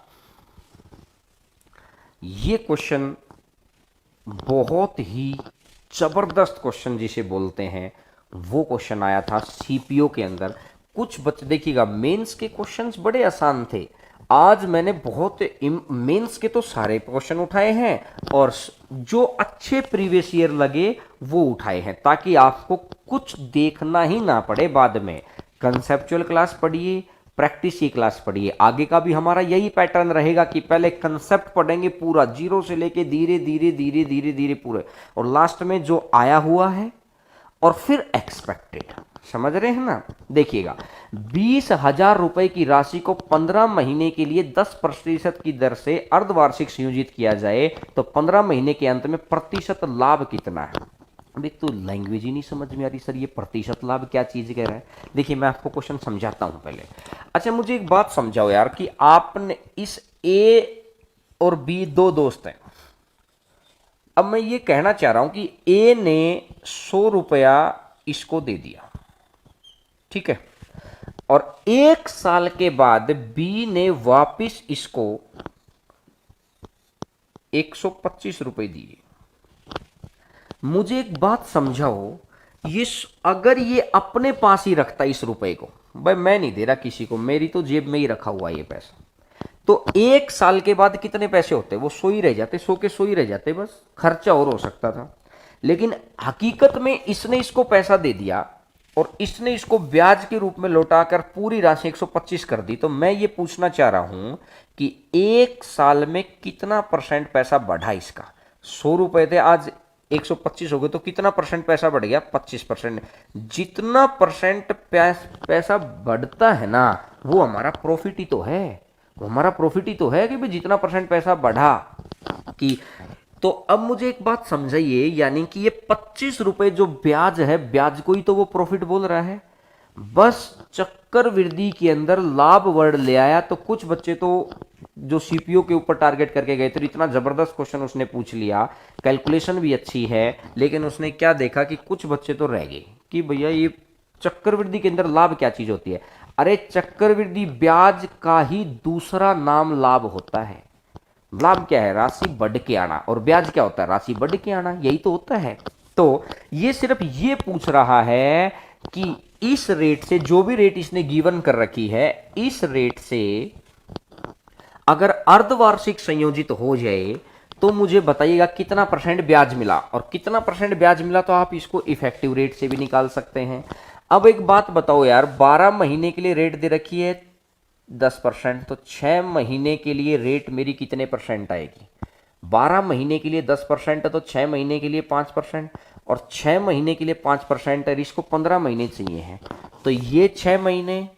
ये क्वेश्चन बहुत ही जबरदस्त क्वेश्चन जिसे बोलते हैं, वो क्वेश्चन आया था सीपीओ के अंदर। कुछ बच्चे देखिएगा, मेंस के क्वेश्चंस बड़े आसान थे। आज मैंने बहुत मेंस के तो सारे क्वेश्चन उठाए हैं और जो अच्छे प्रीवियस ईयर लगे वो उठाए हैं, ताकि आपको कुछ देखना ही ना पड़े बाद में। कंसेप्चुअल क्लास पढ़िए, प्रैक्टिस की क्लास पढ़िए। आगे का भी हमारा यही पैटर्न रहेगा कि पहले कंसेप्ट पढ़ेंगे पूरा जीरो से लेके धीरे धीरे धीरे धीरे धीरे पूरे, और लास्ट में जो आया हुआ है और फिर एक्सपेक्टेड। समझ रहे हैं ना? देखिएगा, 20,000 रुपए की राशि को 15 महीने के लिए 10% की दर से अर्धवार्षिक संयोजित किया जाए तो 15 महीने के अंत में प्रतिशत लाभ कितना है? अभी तो लैंग्वेज ही नहीं समझ में आ रही सर, ये प्रतिशत लाभ क्या चीज कह रहा है। देखिए मैं आपको क्वेश्चन समझाता हूं पहले। अच्छा मुझे एक बात समझाओ यार कि आपने इस ए और बी दो दोस्त हैं। अब मैं ये कहना चाह रहा हूं कि ए ने 100 रुपया इसको दे दिया, ठीक है, और 1 साल के बाद बी ने वापिस इसको 125 रुपए दिए। मुझे एक बात समझाओ, ये अगर ये अपने पास ही रखता इस रुपए को, भाई मैं नहीं दे रहा किसी को, मेरी तो जेब में ही रखा हुआ है ये पैसा, तो 1 साल के बाद कितने पैसे होते? वो 100 ही रह जाते, 100 के 100 ही रह जाते, बस खर्चा और हो सकता था। लेकिन हकीकत में इसने इसको पैसा दे दिया और इसने इसको ब्याज के रूप में लौटाकर पूरी राशि 125 कर दी। तो मैं ये पूछना चाह रहा हूं कि एक साल में कितना परसेंट पैसा बढ़ा इसका। 100 रुपए थे, आज 125 हो गए, तो कितना परसेंट पैसा बढ़ गया? 25%। जितना परसेंट पैसा बढ़ता है ना, वो हमारा प्रॉफिट ही तो है। वो हमारा प्रॉफिट ही तो है कि भाई जितना परसेंट पैसा बढ़ा कि। तो अब मुझे एक बात समझाइए, यानी कि ये 25 रुपए जो ब्याज है, ब्याज को ही तो वो प्रॉफिट बोल रहा है। बस चक्रवृद्धि के अंदर लाभ वर्ड ले आया। तो कुछ बच्चे तो जो सीपीओ के ऊपर टारगेट करके गए थे, इतना जबरदस्त क्वेश्चन उसने पूछ लिया, कैलकुलेशन भी अच्छी है, लेकिन उसने क्या देखा कि कुछ बच्चे तो रह गए कि भैया ये चक्रवृद्धि के अंदर लाभ क्या चीज होती है। अरे चक्रवृद्धि ब्याज का ही दूसरा नाम लाभ होता है। लाभ क्या है? राशि बढ़ के आना। और ब्याज क्या होता है? राशि बढ़ के आना। यही तो होता है। तो ये सिर्फ ये पूछ रहा है कि इस रेट से, जो भी रेट इसने गिवन कर रखी है, इस रेट से अगर अर्धवार्षिक संयोजित हो जाए तो मुझे बताइएगा कितना परसेंट ब्याज मिला। और कितना परसेंट ब्याज मिला तो आप इसको इफेक्टिव रेट से भी निकाल सकते हैं। अब एक बात बताओ यार, 12 महीने के लिए रेट दे रखी है 10%, तो 6 महीने के लिए रेट मेरी कितने परसेंट आएगी? 12 महीने के लिए 10% है तो 6 महीने के लिए 5%, और 6 महीने के लिए 5% है, इसको 15 महीने चाहिए हैं। तो ये 6 महीने,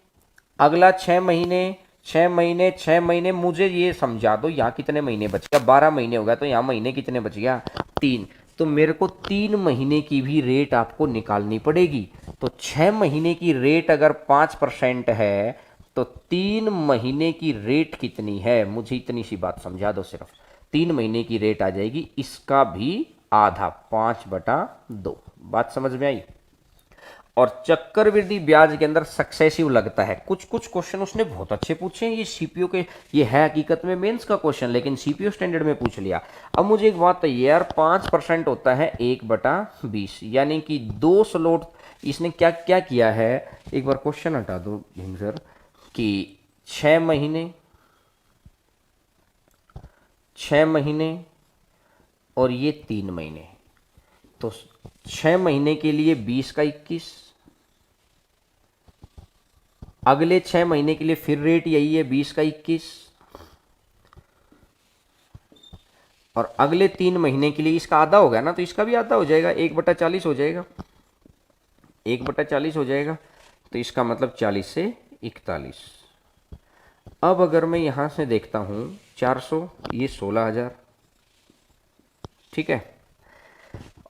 अगला 6 महीने, 6 महीने, 6 महीने, मुझे ये समझा दो यहाँ कितने महीने बच गया? 12 महीने हो गया, तो यहाँ महीने कितने बच गया? 3। तो मेरे को 3 महीने की भी रेट आपको निकालनी पड़ेगी। तो 6 महीने की रेट अगर 5% है तो 3 महीने की रेट कितनी है? मुझे इतनी सी बात समझा दो सिर्फ। 3 महीने की रेट आ जाएगी इसका भी आधा, 5/2। बात समझ में आई? और चक्रवृद्धि ब्याज के अंदर सक्सेसिव लगता है। कुछ कुछ क्वेश्चन उसने बहुत अच्छे पूछे हैं। ये सीपीओ के, ये है हकीकत में मेंस का क्वेश्चन, लेकिन सीपीओ स्टैंडर्ड में पूछ लिया। अब मुझे एक बात है यार, 5% होता है 1/20, यानी कि 2 स्लॉट। इसने क्या क्या किया है, एक बार क्वेश्चन हटा दो भीम सर, कि 6 महीने, 6 महीने और ये 3 महीने। तो 6 महीने के लिए 20 का 21, अगले 6 महीने के लिए फिर रेट यही है 20 का 21, और अगले 3 महीने के लिए इसका आधा हो गया ना, तो इसका भी आधा हो जाएगा, 1/40 हो जाएगा, 1/40 हो जाएगा। तो इसका मतलब 40 से 41। अब अगर मैं यहां से देखता हूं 400, ये 16,000, ठीक है।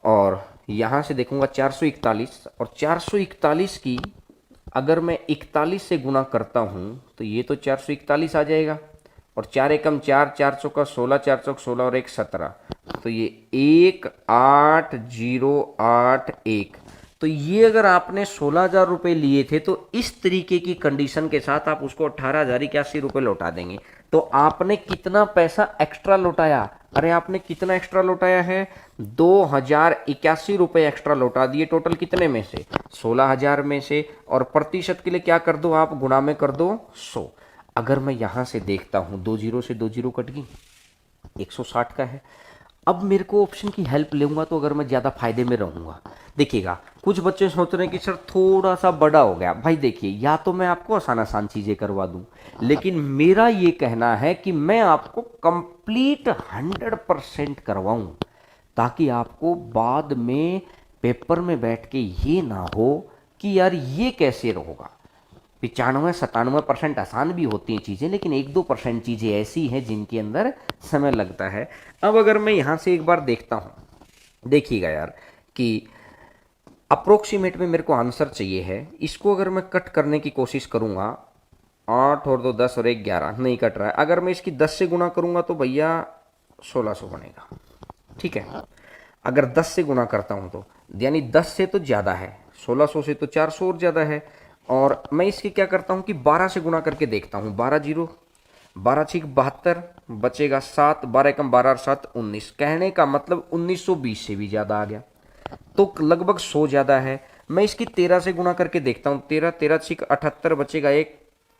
और यहां से देखूंगा 441, और 441 की अगर मैं 41 से गुना करता हूं तो ये तो 441 आ जाएगा। और 4 एकम 4, 4 चौका 16, 4 चौक 16 और 1 17, तो ये 18081। तो ये अगर आपने 16,000 रुपये लिए थे तो इस तरीके की कंडीशन के साथ आप उसको 18,081 रुपये लौटा देंगे। तो आपने कितना पैसा एक्स्ट्रा लौटाया? अरे आपने कितना एक्स्ट्रा लौटाया है? 2,081 रुपये एक्स्ट्रा लौटा दिए। टोटल कितने में से? 16,000 में से। और प्रतिशत के लिए क्या कर दो आप? गुणा में कर दो 100। अगर मैं यहां से देखता हूं, 2 जीरो से 2 जीरो कट गई, 160 का है। अब मेरे को ऑप्शन की हेल्प लूंगा तो अगर मैं ज़्यादा फायदे में रहूंगा। देखिएगा, कुछ बच्चे सोच रहे हैं कि सर थोड़ा सा बड़ा हो गया। भाई देखिए, या तो मैं आपको आसान आसान चीज़ें करवा दूं, लेकिन मेरा ये कहना है कि मैं आपको कंप्लीट 100% करवाऊं, ताकि आपको बाद में पेपर में बैठ के ये ना हो कि यार ये कैसे होगा। 95-97% आसान भी होती हैं चीज़ें, लेकिन 1-2% चीज़ें ऐसी हैं जिनके अंदर समय लगता है। अब अगर मैं यहाँ से एक बार देखता हूँ, देखिएगा यार कि अप्रोक्सीमेट में मेरे को आंसर चाहिए है। इसको अगर मैं कट करने की कोशिश करूँगा, 8 और 2 10 और 1 11, नहीं कट रहा है। अगर मैं इसकी 10 से गुना करूँगा तो भैया 1600 बनेगा, ठीक है। अगर 10 से गुना करता हूँ तो यानी 10 से तो ज़्यादा है, 1600 से तो 400 और ज़्यादा है। और मैं इसकी क्या करता हूँ कि 12 से गुना करके देखता हूँ। 12 जीरो, 12 छीक 72, बचेगा 7, 12 एकम 12 और 7 19। कहने का मतलब 1920 से भी ज़्यादा आ गया, तो लगभग 100 ज़्यादा है। मैं इसकी 13 से गुना करके देखता हूँ। 13, 13 छीक 78, बचेगा 1,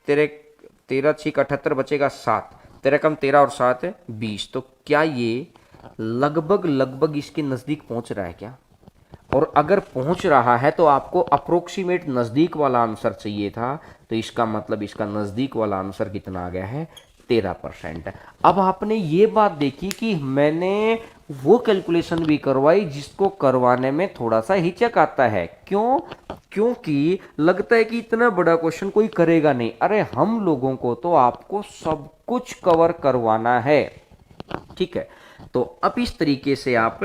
13 छीक 78, बचेगा 7, 13 कम 13 और 7 20। तो क्या ये लगभग लगभग इसके नज़दीक पहुँच रहा है क्या? और अगर पहुंच रहा है तो आपको अप्रोक्सीमेट नज़दीक वाला आंसर चाहिए था, तो इसका मतलब इसका नज़दीक वाला आंसर कितना आ गया है, 13%। अब आपने ये बात देखी कि मैंने वो कैलकुलेशन भी करवाई जिसको करवाने में थोड़ा सा हिचक आता है। क्यों? क्योंकि लगता है कि इतना बड़ा क्वेश्चन कोई करेगा नहीं। अरे हम लोगों को तो आपको सब कुछ कवर करवाना है, ठीक है। तो अब इस तरीके से आप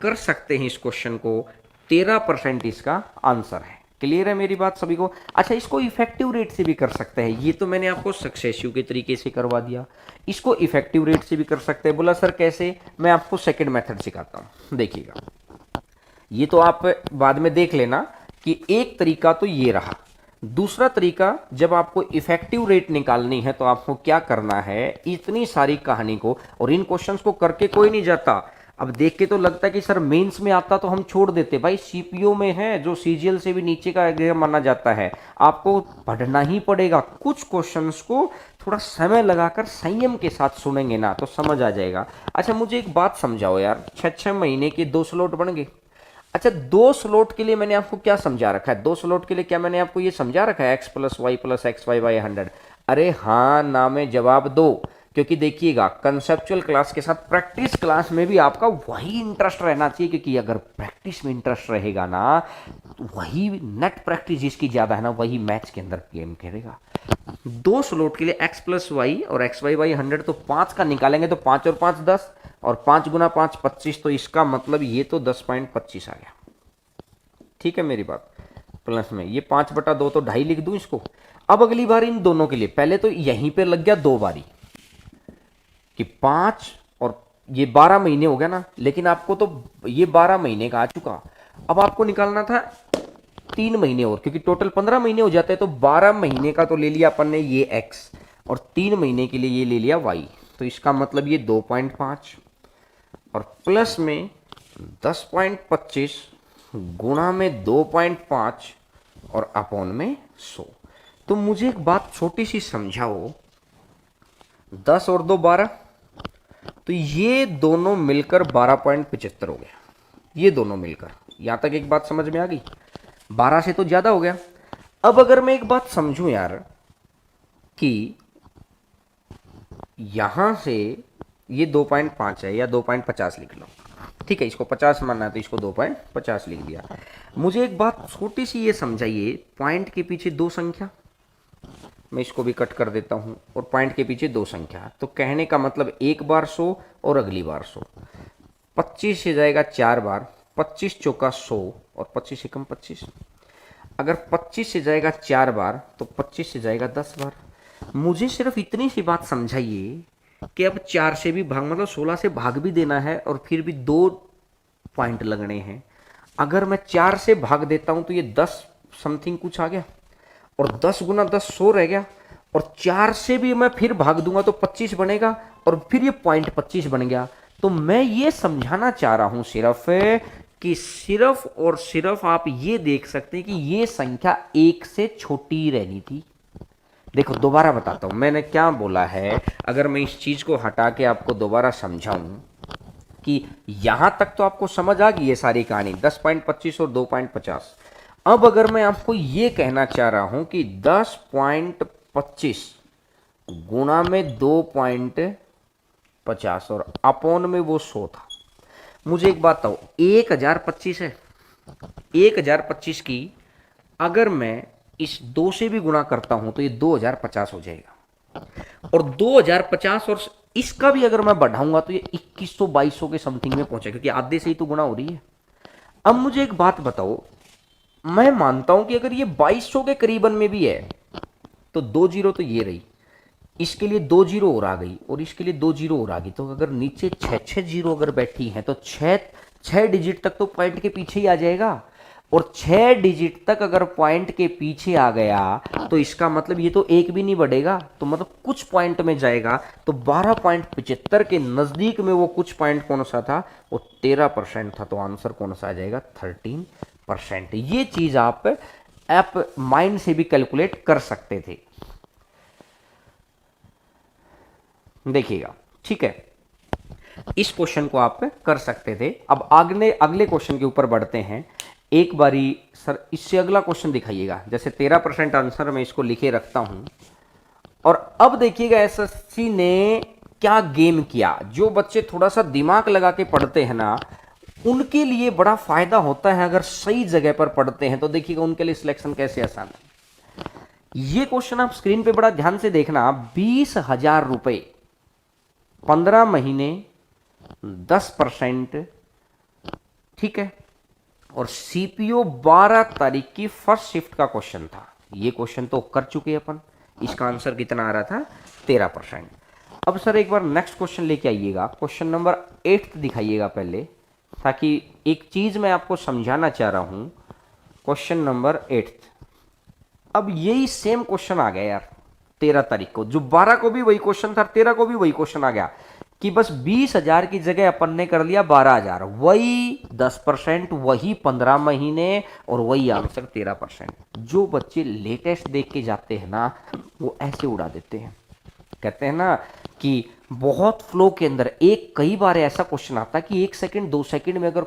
कर सकते हैं इस क्वेश्चन को, 13% इसका आंसर है। क्लियर है मेरी बात सभी को? अच्छा, इसको इफेक्टिव रेट से भी कर सकते हैं। ये तो मैंने आपको सक्सेसिव के तरीके से करवा दिया, इसको इफेक्टिव रेट से भी कर सकते हैं। बोला सर कैसे? मैं आपको सेकंड मेथड सिखाता हूं, देखिएगा। ये तो आप बाद में देख लेना कि एक तरीका तो ये रहा। दूसरा तरीका, जब आपको इफेक्टिव रेट निकालनी है तो आपको क्या करना है, इतनी सारी कहानी को, और इन क्वेश्चंस को करके कोई नहीं जाता। अब देख के तो लगता है कि सर मेंस में आता तो हम छोड़ देते, भाई सीपीओ में है जो सीजीएल से भी नीचे का एग्जाम माना जाता है, आपको पढ़ना ही पड़ेगा। कुछ क्वेश्चंस को थोड़ा समय लगाकर संयम के साथ सुनेंगे ना तो समझ आ जाएगा। अच्छा मुझे एक बात समझाओ यार, 6-6 महीने के 2 स्लॉट बन गए। अच्छा 2 स्लॉट के लिए मैंने आपको क्या समझा रखा है? 2 स्लॉट के लिए क्या मैंने आपको ये समझा रखा है x plus Y plus X Y by 100? अरे हाँ ना में जवाब दो, क्योंकि देखिएगा कंसेप्चुअल क्लास के साथ प्रैक्टिस क्लास में भी आपका वही इंटरेस्ट रहना चाहिए, क्योंकि अगर प्रैक्टिस में इंटरेस्ट रहेगा ना, वही नेट प्रैक्टिस जिसकी ज्यादा है ना, वही मैच के अंदर गेम खेलेगा। 2 स्लॉट के लिए x प्लस वाई और एक्स वाई बाई 100, तो 5 का निकालेंगे तो 5 और 5 10, और 5 गुना 5 25, तो इसका मतलब ये तो 10.25 आ गया। ठीक है मेरी बात? प्लस में ये 5/2 तो 2.5 लिख दूं इसको। अब अगली बार इन दोनों के लिए, पहले तो यहीं पे लग गया 2 बारी कि 5 और ये 12 महीने हो गया ना, लेकिन आपको तो ये 12 महीने का आ चुका। अब आपको निकालना था 3 महीने और, क्योंकि टोटल 15 महीने हो जाते हैं, तो 12 महीने का तो ले लिया अपन ने ये x, और 3 महीने के लिए ये ले लिया y, तो इसका मतलब ये 2.5 और प्लस में 10.25 गुणा में 2.5 और अपॉन में 100। तो मुझे एक बात छोटी सी समझाओ, 10 और 2 12, तो ये दोनों मिलकर 12.75 हो गया। ये दोनों मिलकर, यहां तक एक बात समझ में आ गई? 12 से तो ज्यादा हो गया। अब अगर मैं एक बात समझूं यार कि यहां से ये 2.5 है, या 2.50 लिख लो, ठीक है, इसको 50 मानना है तो इसको 2.50 लिख दिया। मुझे एक बात छोटी सी ये समझाइए, पॉइंट के पीछे 2 संख्या, मैं इसको भी कट कर देता हूं, और पॉइंट के पीछे 2 संख्या, तो कहने का मतलब एक बार 100 और अगली बार 100, 25 से जाएगा 4 बार, 25 चौका 100 और 25 एकम 25। अगर 25 से जाएगा 4 बार तो 25 से जाएगा 10 बार। मुझे सिर्फ इतनी सी बात समझाइए कि अब 4 से भी भाग, मतलब 16 से भाग भी देना है और फिर भी 2 पॉइंट लगने हैं। अगर मैं 4 से भाग देता हूं तो ये 10 समथिंग कुछ आ गया, और 10 गुना 10 100 रह गया, और 4 से भी मैं फिर भाग दूंगा तो 25 बनेगा, और फिर ये पॉइंट 25 बन गया। तो मैं ये समझाना चाह रहा हूं सिर्फ कि सिर्फ और सिर्फ आप ये देख सकते हैं कि ये संख्या 1 से छोटी रहनी थी। देखो दोबारा बताता हूं मैंने क्या बोला है, अगर मैं इस चीज को हटा के आपको दोबारा समझाऊं कि यहां तक तो आपको समझ आ गई ये सारी कहानी, 10.25 और 2.50। अब अगर मैं आपको ये कहना चाह रहा हूं कि 10.25 गुणा में 2.50 और अपॉन में वो 100 था, मुझे एक बात बताओ, 1025 है, 1025 की अगर मैं इस 2 से भी गुणा करता हूं तो ये 2050 हो जाएगा, और 2050 और इसका भी अगर मैं बढ़ाऊंगा तो ये 2100-2200 के समथिंग में पहुंचेगा, क्योंकि आधे से ही तो गुणा हो रही है। अब मुझे एक बात बताओ, मैं मानता हूं कि अगर ये 2200 के करीबन में भी है तो 2 जीरो तो ये रही, इसके लिए 2 जीरो और आ गई, और इसके लिए 2 जीरो और आ गई, तो अगर नीचे 6 जीरो अगर बैठी हैं तो 6 डिजिट तक तो पॉइंट के पीछे ही आ जाएगा, और 6 डिजिट तक अगर पॉइंट के पीछे आ गया तो इसका मतलब ये तो एक भी नहीं बढ़ेगा, तो मतलब कुछ पॉइंट में जाएगा। तो 12.75 के नजदीक में वो कुछ पॉइंट कौन सा था, वो 13% था, तो आंसर कौन सा आ जाएगा, 13%। ये चीज आप माइंड से भी कैलकुलेट कर सकते थे, देखिएगा, ठीक है। इस क्वेश्चन को आप कर सकते थे। अब अगले क्वेश्चन के ऊपर बढ़ते हैं। एक बारी सर इससे अगला क्वेश्चन दिखाइएगा, जैसे 13% आंसर मैं इसको लिखे रखता हूं, और अब देखिएगा एसएससी ने क्या गेम किया। जो बच्चे थोड़ा सा दिमाग लगा के पढ़ते हैं ना, उनके लिए बड़ा फायदा होता है, अगर सही जगह पर पढ़ते हैं तो देखिएगा उनके लिए सिलेक्शन कैसे आसान है। ये क्वेश्चन आप स्क्रीन पे बड़ा ध्यान से देखना। 20,000 रुपए 15 महीने 10%, ठीक है, और सीपीओ 12 तारीख की फर्स्ट शिफ्ट का क्वेश्चन था। ये क्वेश्चन तो कर चुके अपन। इसका आंसर कितना आ रहा था? 13%। अब सर एक बार नेक्स्ट क्वेश्चन लेके आइएगा, क्वेश्चन नंबर 8 दिखाइएगा पहले, ताकि एक चीज मैं आपको समझाना चाह रहा हूं। क्वेश्चन नंबर 8, अब यही सेम क्वेश्चन आ गया यार 13 तारीख को। जो 12 को भी वही क्वेश्चन था, 13 को भी वही क्वेश्चन आ गया कि बस 20,000 की जगह अपन ने कर लिया 12,000, वही 10%, वही 15 महीने, और वही आंसर 13%। जो बच्चे लेटेस्ट देख के जाते हैं ना, वो ऐसे उड़ा देते हैं। कहते हैं ना कि बहुत फ्लो के अंदर एक कई बार ऐसा क्वेश्चन आता है कि 1 सेकंड 2 सेकंड में अगर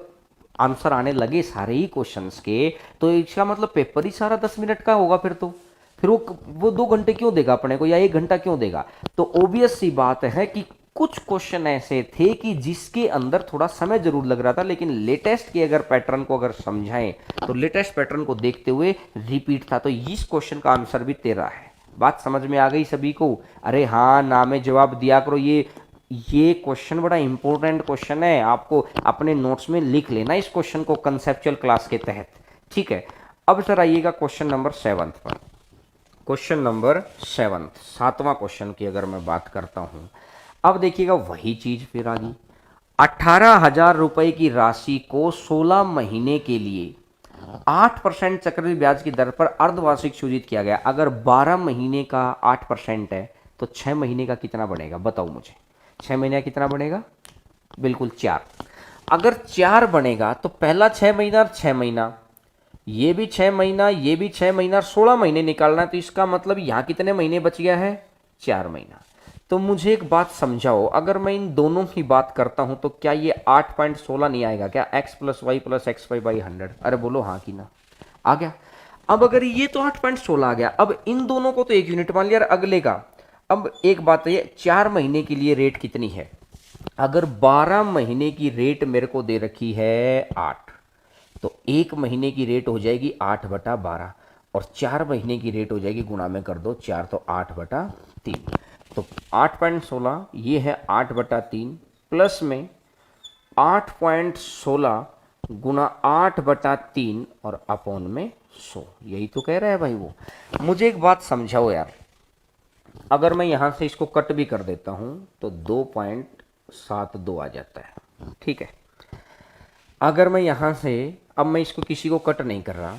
आंसर आने लगे सारे ही क्वेश्चंस के, तो इसका मतलब पेपर ही सारा 10 मिनट का होगा। फिर वो 2 घंटे क्यों देगा अपने को, या 1 घंटा क्यों देगा? तो ऑब्वियस सी बात है कि कुछ क्वेश्चन ऐसे थे कि जिसके अंदर थोड़ा समय जरूर लग रहा था, लेकिन लेटेस्ट के अगर पैटर्न को अगर समझाएं तो लेटेस्ट पैटर्न को देखते हुए रिपीट था। तो इस क्वेश्चन का आंसर भी 13 है। बात समझ में आ गई सभी को? अरे हाँ, ना में जवाब दिया करो। ये क्वेश्चन बड़ा इंपॉर्टेंट क्वेश्चन है, आपको अपने नोट्स में लिख लेना इस क्वेश्चन को कंसेप्चुअल क्लास के तहत, ठीक है। अब सर आइएगा क्वेश्चन नंबर 7 पर। क्वेश्चन नंबर 7, 7वां क्वेश्चन की अगर मैं बात करता हूं, अब देखिएगा वही चीज फिर आ गई। 18,000 रुपए की राशि को 16 महीने के लिए 8% चक्रवृद्धि ब्याज की दर पर अर्धवार्षिक सूचित किया गया। अगर 12 महीने का 8% है तो 6 महीने का कितना बनेगा? बताओ मुझे, 6 महीने का कितना बनेगा? बिल्कुल 4। अगर 4 बनेगा तो पहला 6 महीना और 6 महीना, ये भी 6 महीना, ये भी 6 महीना, 16 महीने निकालना है। तो इसका मतलब यहां कितने महीने बच गया है? 4 महीना। तो मुझे एक बात समझाओ, अगर मैं इन दोनों की बात करता हूं तो क्या ये 8.16 नहीं आएगा क्या? x plus Y plus X Y by 100। अरे बोलो हाँ कि ना? आ गया। अब अगर ये तो 8.16 आ गया, अब इन दोनों को तो 1 यूनिट मान लिया, अगले का। अब एक बात है, 4 महीने के लिए रेट कितनी है? अगर 12 महीने की रेट मेरे को दे रखी है 8, तो 1 महीने की रेट हो जाएगी 8/12, और 4 महीने की रेट हो जाएगी, गुणा में कर दो 4, तो 8/3। तो 8.16 ये है 8/3, प्लस में 8.16 गुना 8/3 और अपॉन में 100। यही तो कह रहा है भाई वो। मुझे एक बात समझाओ यार, अगर मैं यहां से इसको कट भी कर देता हूं तो 2.72 आ जाता है, ठीक है। अगर मैं यहां से, अब मैं इसको किसी को कट नहीं कर रहा,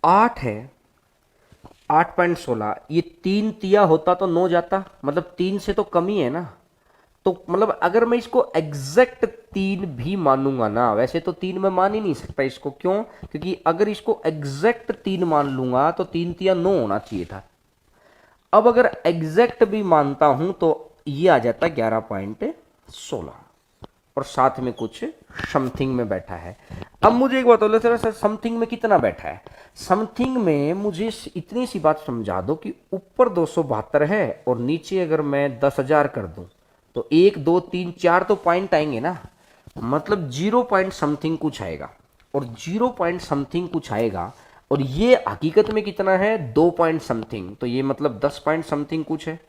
8 है, 8.16, ये 3 तिया होता तो 9 जाता, मतलब 3 से तो कम ही है ना। तो मतलब अगर मैं इसको एग्जैक्ट 3 भी मानूंगा ना, वैसे तो 3 मैं मान ही नहीं सकता इसको, क्यों? क्योंकि अगर इसको एग्जैक्ट 3 मान लूंगा तो 3 तिया 9 होना चाहिए था। अब अगर एग्जैक्ट भी मानता हूं तो ये आ जाता 11.16, और साथ में कुछ समथिंग में बैठा है। अब मुझे एक बात बोलो सर, समथिंग में कितना बैठा है? समथिंग में मुझे इतनी सी बात समझा दो कि ऊपर 272 है और नीचे अगर मैं 10,000 कर दूं तो 1 2 3 4 तो पॉइंट आएंगे ना, मतलब 0 पॉइंट समथिंग कुछ आएगा, और 0 पॉइंट समथिंग कुछ आएगा, और ये हकीकत में कितना है? 2 पॉइंट समथिंग, तो ये मतलब 10 पॉइंट समथिंग कुछ है,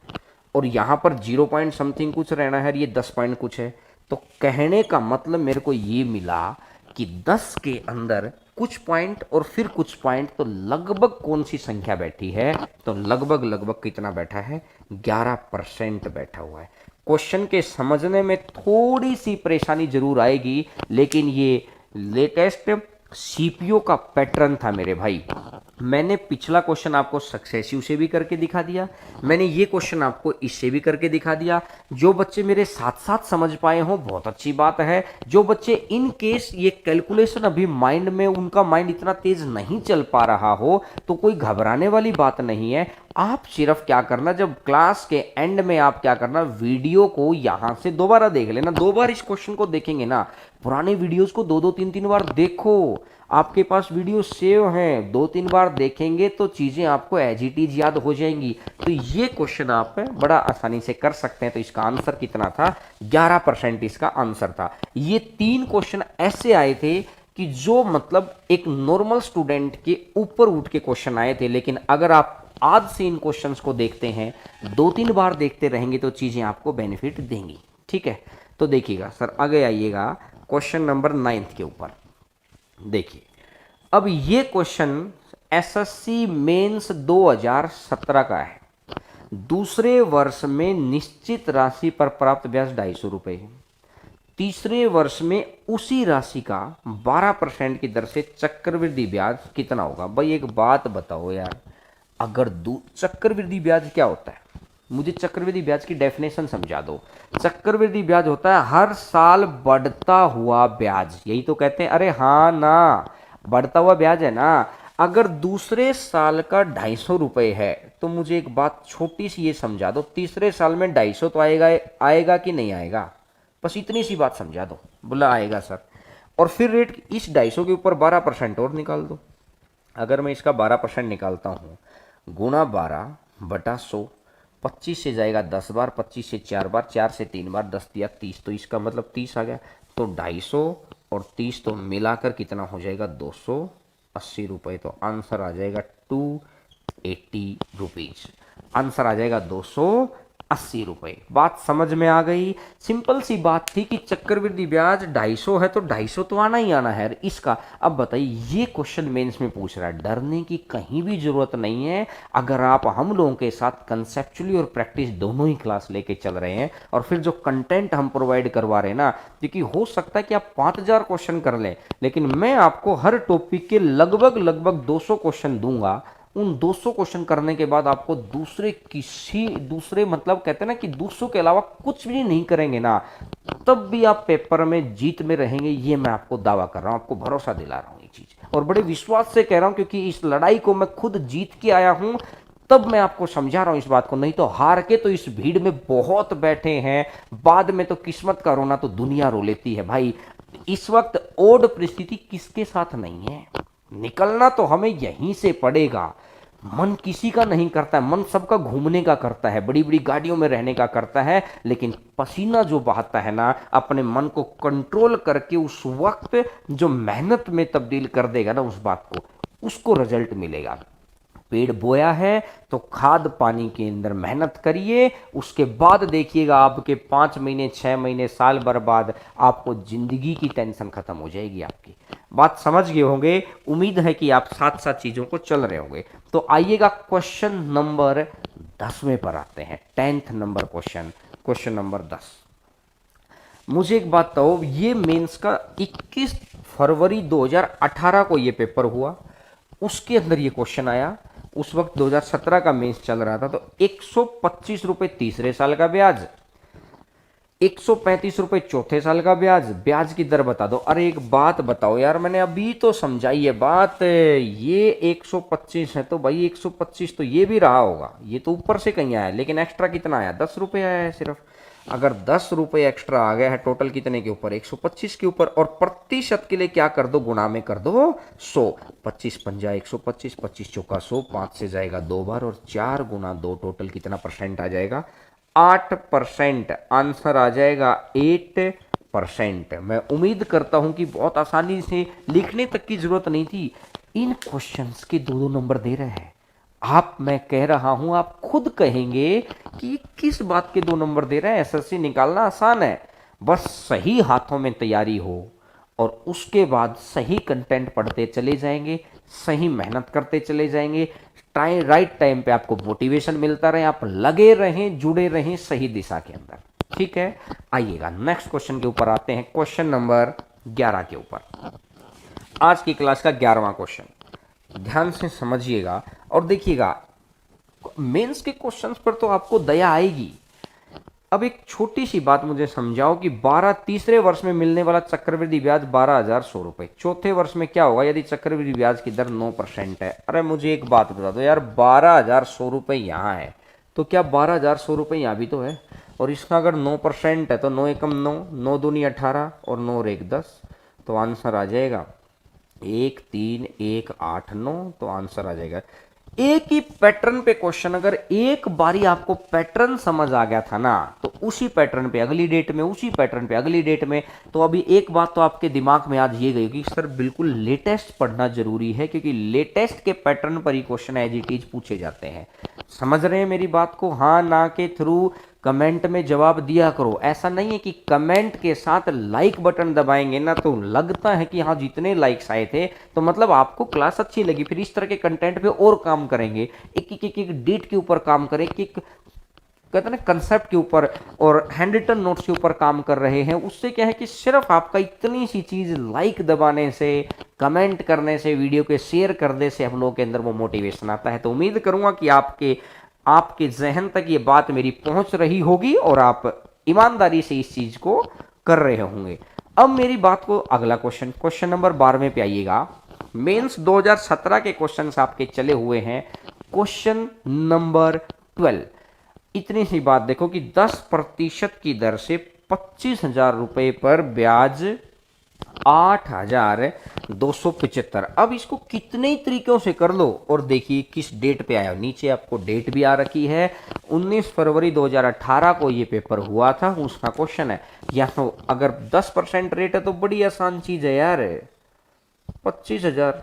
और यहां पर 0 पॉइंट समथिंग कुछ रहना है, ये 10 पॉइंट कुछ है। तो कहने का मतलब मेरे को ये मिला कि 10 के अंदर कुछ पॉइंट और फिर कुछ पॉइंट, तो लगभग कौन सी संख्या बैठी है? तो लगभग कितना बैठा है? 11% बैठा हुआ है। क्वेश्चन के समझने में थोड़ी सी परेशानी जरूर आएगी, लेकिन ये लेटेस्ट सीपीओ का पैटर्न था मेरे भाई। मैंने पिछला क्वेश्चन आपको सक्सेसिव से भी करके दिखा दिया, मैंने ये क्वेश्चन आपको इससे भी करके दिखा दिया। जो बच्चे मेरे साथ साथ समझ पाए हो बहुत अच्छी बात है। जो बच्चे इन केस ये कैलकुलेशन अभी माइंड में, उनका माइंड इतना तेज नहीं चल पा रहा हो, तो कोई घबराने वाली बात नहीं है। आप सिर्फ क्या करना, जब क्लास के एंड में आप क्या करना, वीडियो को यहां से दोबारा देख लेना। 2 बार इस क्वेश्चन को देखेंगे ना, पुराने वीडियोस को 2 2 3 3 बार देखो। आपके पास वीडियो सेव हैं, 2-3 बार देखेंगे तो चीज़ें आपको एज इट इज याद हो जाएंगी। तो ये क्वेश्चन आप बड़ा आसानी से कर सकते हैं। तो इसका आंसर कितना था? 11% इसका आंसर था। ये 3 क्वेश्चन ऐसे आए थे कि जो मतलब एक नॉर्मल स्टूडेंट के ऊपर उठ के क्वेश्चन आए थे, लेकिन अगर आप आज से इन क्वेश्चंस को देखते हैं, 2-3 बार देखते रहेंगे तो चीज़ें आपको बेनिफिट देंगी। ठीक है, तो देखिएगा सर, आगे आइएगा क्वेश्चन नंबर 9 के ऊपर। देखिए, अब ये क्वेश्चन एसएससी मेंस 2017 का है। दूसरे वर्ष में निश्चित राशि पर प्राप्त ब्याज 250 रुपये है। तीसरे वर्ष में उसी राशि का 12% की दर से चक्रवृद्धि ब्याज कितना होगा? भाई एक बात बताओ यार, अगर चक्रवृद्धि ब्याज क्या होता है? मुझे चक्रवृद्धि ब्याज की डेफिनेशन समझा दो। चक्रवृद्धि ब्याज होता है हर साल बढ़ता हुआ ब्याज, यही तो कहते हैं। अरे हाँ ना, बढ़ता हुआ ब्याज है ना। अगर दूसरे साल का 250 रुपये है तो मुझे एक बात छोटी सी ये समझा दो, तीसरे साल में 250 तो आएगा कि नहीं आएगा? बस इतनी सी बात समझा दो। बोला आएगा सर। और फिर रेट इस 250 के ऊपर 12% और निकाल दो। अगर मैं इसका 12% निकालता हूँ, गुणा 12/100, 25 से जाएगा 10 बार, 25 से 4 बार, 4 से 3 बार, 10 दिया 30, तो इसका मतलब 30 आ गया। तो 250 और 30 तो मिलाकर कितना हो जाएगा? 280 रुपये। तो आंसर आ जाएगा 280 रुपीज। आंसर आ जाएगा 280 रुपये। बात समझ में आ गई? सिंपल सी बात थी कि चक्रवृद्धि ब्याज 250 है तो 250 तो आना ही आना है इसका। अब बताइए, ये क्वेश्चन मेंस में पूछ रहा है, डरने की कहीं भी जरूरत नहीं है। अगर आप हम लोगों के साथ कंसेप्चुअली और प्रैक्टिस दोनों ही क्लास लेके चल रहे हैं, और फिर जो कंटेंट हम प्रोवाइड करवा रहे हैं ना, क्योंकि हो सकता है कि आप 5000 क्वेश्चन कर लें, लेकिन मैं आपको हर टॉपिक के लगभग 200 क्वेश्चन दूंगा। उन 200 क्वेश्चन करने के बाद आपको दूसरे मतलब कहते हैं ना कि दूसरों के अलावा कुछ भी नहीं करेंगे ना, तब भी आप पेपर में जीत में रहेंगे। ये मैं आपको दावा कर रहा हूं, आपको भरोसा दिला रहा हूं ये चीज, और बड़े विश्वास से कह रहा हूं, क्योंकि इस लड़ाई को मैं खुद जीत के आया हूं। तब मैं आपको समझा रहा हूं इस बात को, नहीं तो हार के तो इस भीड़ में बहुत बैठे हैं, बाद में तो किस्मत का रोना तो दुनिया रो लेती है भाई। इस वक्त ओड परिस्थिति किसके साथ नहीं है, निकलना तो हमें यहीं से पड़ेगा। मन किसी का नहीं करता है, मन सबका घूमने का करता है, बड़ी बड़ी गाड़ियों में रहने का करता है, लेकिन पसीना जो बहाता है ना, अपने मन को कंट्रोल करके उस वक्त जो मेहनत में तब्दील कर देगा ना उस बात को, उसको रिजल्ट मिलेगा। पेड़ बोया है तो खाद पानी के अंदर मेहनत करिए, उसके बाद देखिएगा आपके 5 महीने 6 महीने साल भर बाद आपको जिंदगी की टेंशन खत्म हो जाएगी आपकी। बात समझ गए होंगे, उम्मीद है कि आप साथ साथ चीजों को चल रहे होंगे। तो आइएगा क्वेश्चन नंबर 10वें पर आते हैं। 10th number question, question number 10। मुझे एक बात बताओ, ये मेंस का 21 फरवरी 2018 को ये पेपर हुआ, उसके अंदर ये क्वेश्चन आया। उस वक्त 2017 का मेंस चल रहा था। तो 125 रुपए तीसरे साल का ब्याज, 135 रुपए चौथे साल का ब्याज, ब्याज की दर बता दो। अरे एक बात बताओ यार, मैंने अभी तो समझाई है बात, ये 125 है तो भाई 125 तो ये भी रहा होगा, ये तो ऊपर से कहीं आया, लेकिन एक्स्ट्रा कितना आया? 10 रुपये आया है सिर्फ। अगर 10 रुपये एक्स्ट्रा आ गया है टोटल कितने के ऊपर? 125 के ऊपर। और प्रतिशत के लिए क्या कर दो? गुणा में कर दो 100। 25 पंजा 125, 25 चौका 100, 5 से जाएगा 2 बार, और 4 गुना 2 टोटल कितना परसेंट आ जाएगा? 8%। आंसर आ जाएगा 8%। मैं उम्मीद करता हूं कि बहुत आसानी से, लिखने तक की जरूरत नहीं थी। इन क्वेश्चंस के 2-2 नंबर दे रहे हैं आप, मैं कह रहा हूं, आप खुद कहेंगे कि किस बात के 2 नंबर दे रहे हैं। एसएससी निकालना आसान है, बस सही हाथों में तैयारी हो और उसके बाद सही कंटेंट पढ़ते चले जाएंगे, सही मेहनत करते चले जाएंगे, राइट टाइम पे आपको मोटिवेशन मिलता रहे, आप लगे रहें, जुड़े रहें सही दिशा के अंदर। ठीक है, आइएगा नेक्स्ट क्वेश्चन के ऊपर आते हैं, क्वेश्चन नंबर 11 के ऊपर। आज की क्लास का 11वां क्वेश्चन, ध्यान से समझिएगा और देखिएगा। मेंस के क्वेश्चंस पर तो आपको दया आएगी। अब एक छोटी सी बात मुझे समझाओ कि तीसरे वर्ष में मिलने वाला चक्रवृद्धि ब्याज 12,100 रुपए, चौथे वर्ष में क्या होगा यदि चक्रवृद्धि ब्याज की दर 9% है? अरे मुझे एक बात बता दो यार, 12,100 रुपए यहाँ है तो क्या 12,100 रुपए यहाँ भी तो है? और इसका अगर 9% है तो 9 एकम 9, 9 दूनी 18 और 9 और 1 10, तो आंसर आ जाएगा 1 3 1 8 9, तो आंसर आ जाएगा। एक ही पैटर्न पे क्वेश्चन, अगर एक बारी आपको पैटर्न समझ आ गया था ना, तो उसी पैटर्न पे अगली डेट में, उसी पैटर्न पे अगली डेट में, तो अभी एक बात तो आपके दिमाग में आज ये गई कि सर बिल्कुल लेटेस्ट पढ़ना जरूरी है, क्योंकि लेटेस्ट के पैटर्न पर ही क्वेश्चन एज इट इज पूछे जाते हैं। समझ रहे हैं मेरी बात को? हाँ ना के थ्रू कमेंट में जवाब दिया करो। ऐसा नहीं है कि कमेंट के साथ लाइक बटन दबाएंगे ना तो लगता है कि हाँ जितने लाइक्स आए थे तो मतलब आपको क्लास अच्छी लगी, फिर इस तरह के कंटेंट पे और काम करेंगे, एक डेट के ऊपर काम करें, एक कहते हैं ना कंसेप्ट के ऊपर और हैंड रिटन नोट्स के ऊपर काम कर रहे हैं। उससे क्या है कि सिर्फ आपका इतनी सी चीज लाइक दबाने से, कमेंट करने से, वीडियो के शेयर करने से हम लोगों के अंदर वो मोटिवेशन आता है। तो उम्मीद करूंगा कि आपके जहन तक ये बात मेरी पहुंच रही होगी और आप ईमानदारी से इस चीज को कर रहे होंगे। अब मेरी बात को अगला क्वेश्चन नंबर 12 पे आइएगा। मेंस 2017 के क्वेश्चंस आपके चले हुए हैं। क्वेश्चन नंबर 12, इतनी सी बात देखो कि 10% की दर से 25,000 रुपए पर ब्याज 8,275। अब इसको कितने तरीकों से कर लो और देखिए किस डेट पे आया। नीचे आपको डेट भी आ रखी है, 19 फरवरी 2018 को ये पेपर हुआ था, उसका क्वेश्चन है। या तो अगर 10% रेट है तो बड़ी आसान चीज है यार, 25,000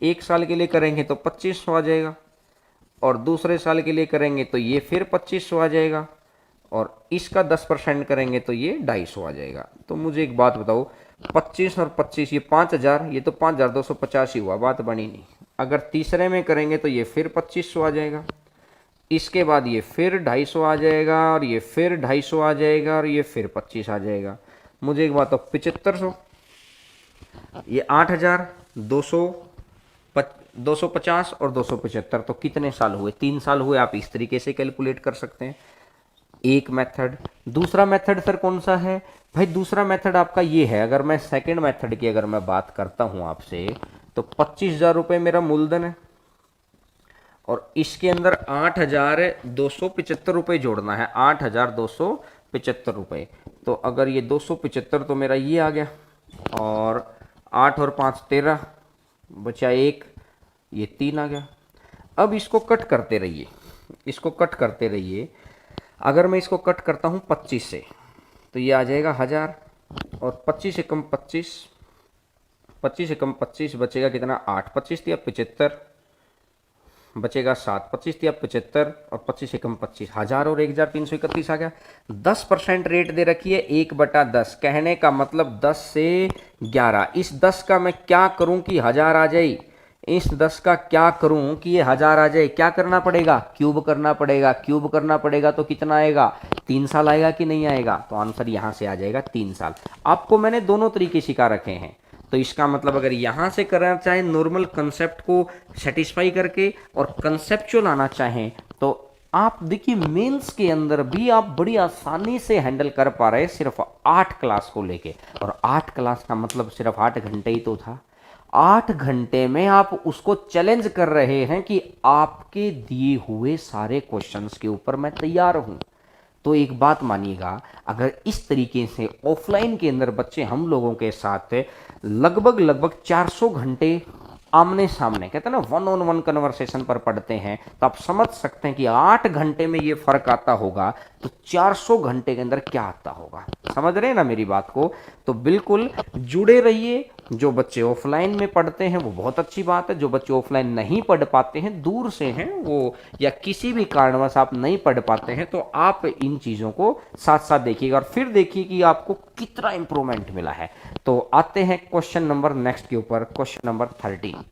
एक साल के लिए करेंगे तो 2500 आ जाएगा, और दूसरे साल के लिए करेंगे तो ये फिर 2500 आ जाएगा, और इसका 10% करेंगे तो ये 250 आ जाएगा। तो मुझे एक बात बताओ, 25 और 25 ये 5,000, ये तो 5,250 ही हुआ, बात बनी नहीं। अगर तीसरे में करेंगे तो ये फिर 2500 आ जाएगा, इसके बाद ये फिर 250 आ जाएगा, और ये फिर 250 आ जाएगा, और ये फिर 25 आ जाएगा। मुझे एक बात तो 7500, ये 8,250 और 275, तो कितने साल हुए? 3 साल हुए। आप इस तरीके से कैलकुलेट कर सकते हैं, एक मेथड। दूसरा मेथड सर कौन सा है भाई? दूसरा मेथड आपका ये है, अगर मैं सेकंड मेथड की अगर मैं बात करता हूं आपसे, तो 25,000 रुपये मेरा मूलधन है, और इसके अंदर 8,275 रुपये जोड़ना है, 8,275 रुपये। तो अगर ये 275 तो मेरा ये आ गया, और 8 और 5 13, बचा 1, ये 3 आ गया। अब इसको कट करते रहिए, इसको कट करते रहिए। अगर मैं इसको कट करता हूँ 25 से तो ये आ जाएगा 1000, और 25 से कम 25, 25 से कम 25 बचेगा कितना? 8, 25 या 75 बचेगा 7, 25 या 75, और 25 से कम 25, 1000 और 1,331 आ गया। 10% रेट दे रखी है, 1/10, कहने का मतलब 10 से 11। इस 10 का मैं क्या करूं कि 1000 आ जाए, इस 10 का क्या करूं कि ये 1000 आ जाए? क्या करना पड़ेगा? क्यूब करना पड़ेगा। क्यूब करना पड़ेगा तो कितना आएगा? 3 साल आएगा कि नहीं आएगा? तो आंसर यहां से आ जाएगा 3 साल। आपको मैंने दोनों तरीके सिखा रखे हैं, तो इसका मतलब अगर यहां से करना चाहें नॉर्मल कंसेप्ट को सेटिस्फाई करके और कंसेप्चुअल आना चाहें, तो आप देखिए मेंस के अंदर भी आप बड़ी आसानी से हैंडल कर पा रहे हैं सिर्फ 8 क्लास को लेके। और 8 क्लास का मतलब सिर्फ 8 घंटे ही तो था। 8 घंटे में आप उसको चैलेंज कर रहे हैं कि आपके दिए हुए सारे क्वेश्चंस के ऊपर मैं तैयार हूं। तो एक बात मानिएगा, अगर इस तरीके से ऑफलाइन के अंदर बच्चे हम लोगों के साथ लगभग 400 घंटे आमने सामने, कहते हैं ना, 1-on-1 कन्वर्सेशन पर पढ़ते हैं, तो आप समझ सकते हैं कि 8 घंटे में ये फर्क आता होगा तो 400 घंटे के अंदर क्या आता होगा। समझ रहे हैं ना मेरी बात को? तो बिल्कुल जुड़े रहिए। जो बच्चे ऑफलाइन में पढ़ते हैं वो बहुत अच्छी बात है, जो बच्चे ऑफलाइन नहीं पढ़ पाते हैं, दूर से हैं वो, या किसी भी कारणवश आप नहीं पढ़ पाते हैं, तो आप इन चीज़ों को साथ साथ देखिएगा और फिर देखिए कि आपको कितना इंप्रूवमेंट मिला है। तो आते हैं क्वेश्चन नंबर नेक्स्ट के ऊपर, क्वेश्चन नंबर 13,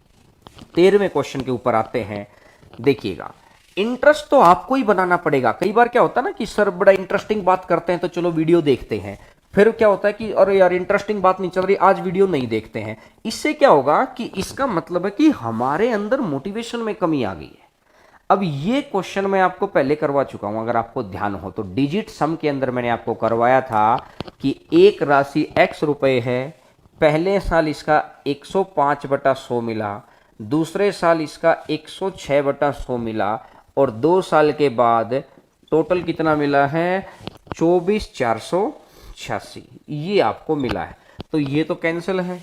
13वें क्वेश्चन के ऊपर आते हैं। देखिएगा, इंटरेस्ट तो आपको ही बनाना पड़ेगा। कई बार क्या होता है ना कि सर बड़ा इंटरेस्टिंग बात करते हैं तो चलो वीडियो देखते हैं, फिर क्या होता है कि अरे यार इंटरेस्टिंग बात नहीं चल रही, आज वीडियो नहीं देखते हैं। इससे क्या होगा कि इसका मतलब है कि हमारे अंदर मोटिवेशन में कमी आ गई है। अब ये क्वेश्चन मैं आपको पहले करवा चुका हूं, अगर आपको ध्यान हो तो। डिजिट सम के अंदर मैंने आपको करवाया था कि एक राशि x रुपए है, पहले साल इसका 105/100 मिला, दूसरे साल इसका 106/100 मिला, और 2 साल के बाद टोटल कितना मिला है? 24,486 ये आपको मिला है। तो ये तो कैंसिल है,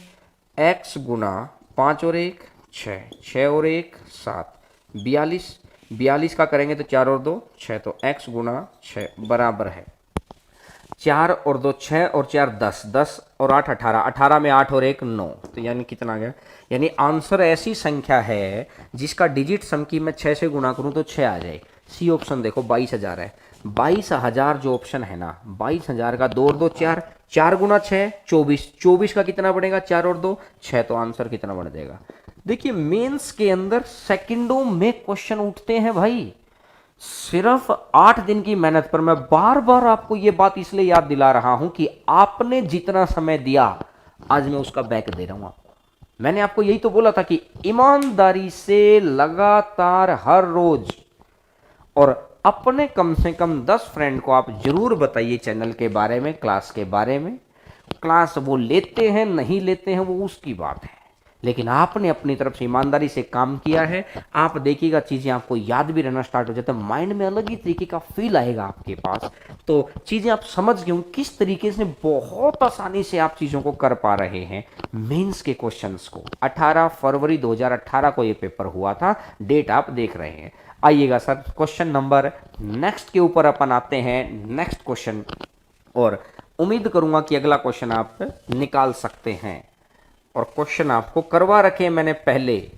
x गुना 5 और 1 6, 6 और 1 7, 42, 42 का करेंगे तो 4 और 2 6, तो x गुना 6 बराबर है 4 और 2 6 और 4 10, 10 और 8 18, 18 में 8 और 1 9, तो यानी कितना आ गया, यानी आंसर ऐसी संख्या है जिसका डिजिट सम की मैं 6 से गुना करूं तो 6 आ जाए। सी ऑप्शन देखो 22,000 है, 22,000 जो ऑप्शन है ना, 22,000 का 2 और 2 4, 4 गुना 6 24, 24 का कितना बढ़ेगा 4 और 2 6, तो आंसर कितना बढ़ जाएगा। देखिए मेंस के अंदर सेकंडों में क्वेश्चन उठते हैं भाई, सिर्फ 8 दिन की मेहनत पर। मैं बार बार आपको यह बात इसलिए याद दिला रहा हूं कि आपने जितना समय दिया आज मैं उसका बैक दे रहा हूं आपको। मैंने आपको यही तो बोला था कि ईमानदारी से लगातार हर रोज, और अपने कम से कम 10 फ्रेंड को आप जरूर बताइए चैनल के बारे में, क्लास के बारे में। क्लास वो लेते हैं नहीं लेते हैं वो उसकी बात है, लेकिन आपने अपनी तरफ से ईमानदारी से काम किया है। आप देखिएगा चीज़ें आपको याद भी रहना स्टार्ट हो जाता है, माइंड में अलग ही तरीके का फील आएगा आपके पास, तो चीज़ें आप समझ गए हो किस तरीके से बहुत आसानी से आप चीज़ों को कर पा रहे हैं। मेंस के क्वेश्चंस को 18 फरवरी 2018 को ये पेपर हुआ था, डेट आप देख रहे हैं। आइएगा सर क्वेश्चन नंबर नेक्स्ट के ऊपर अपन आते हैं, नेक्स्ट क्वेश्चन, और उम्मीद करूंगा कि अगला क्वेश्चन आप निकाल सकते हैं। और क्वेश्चन आपको करवा रखे मैंने पहले,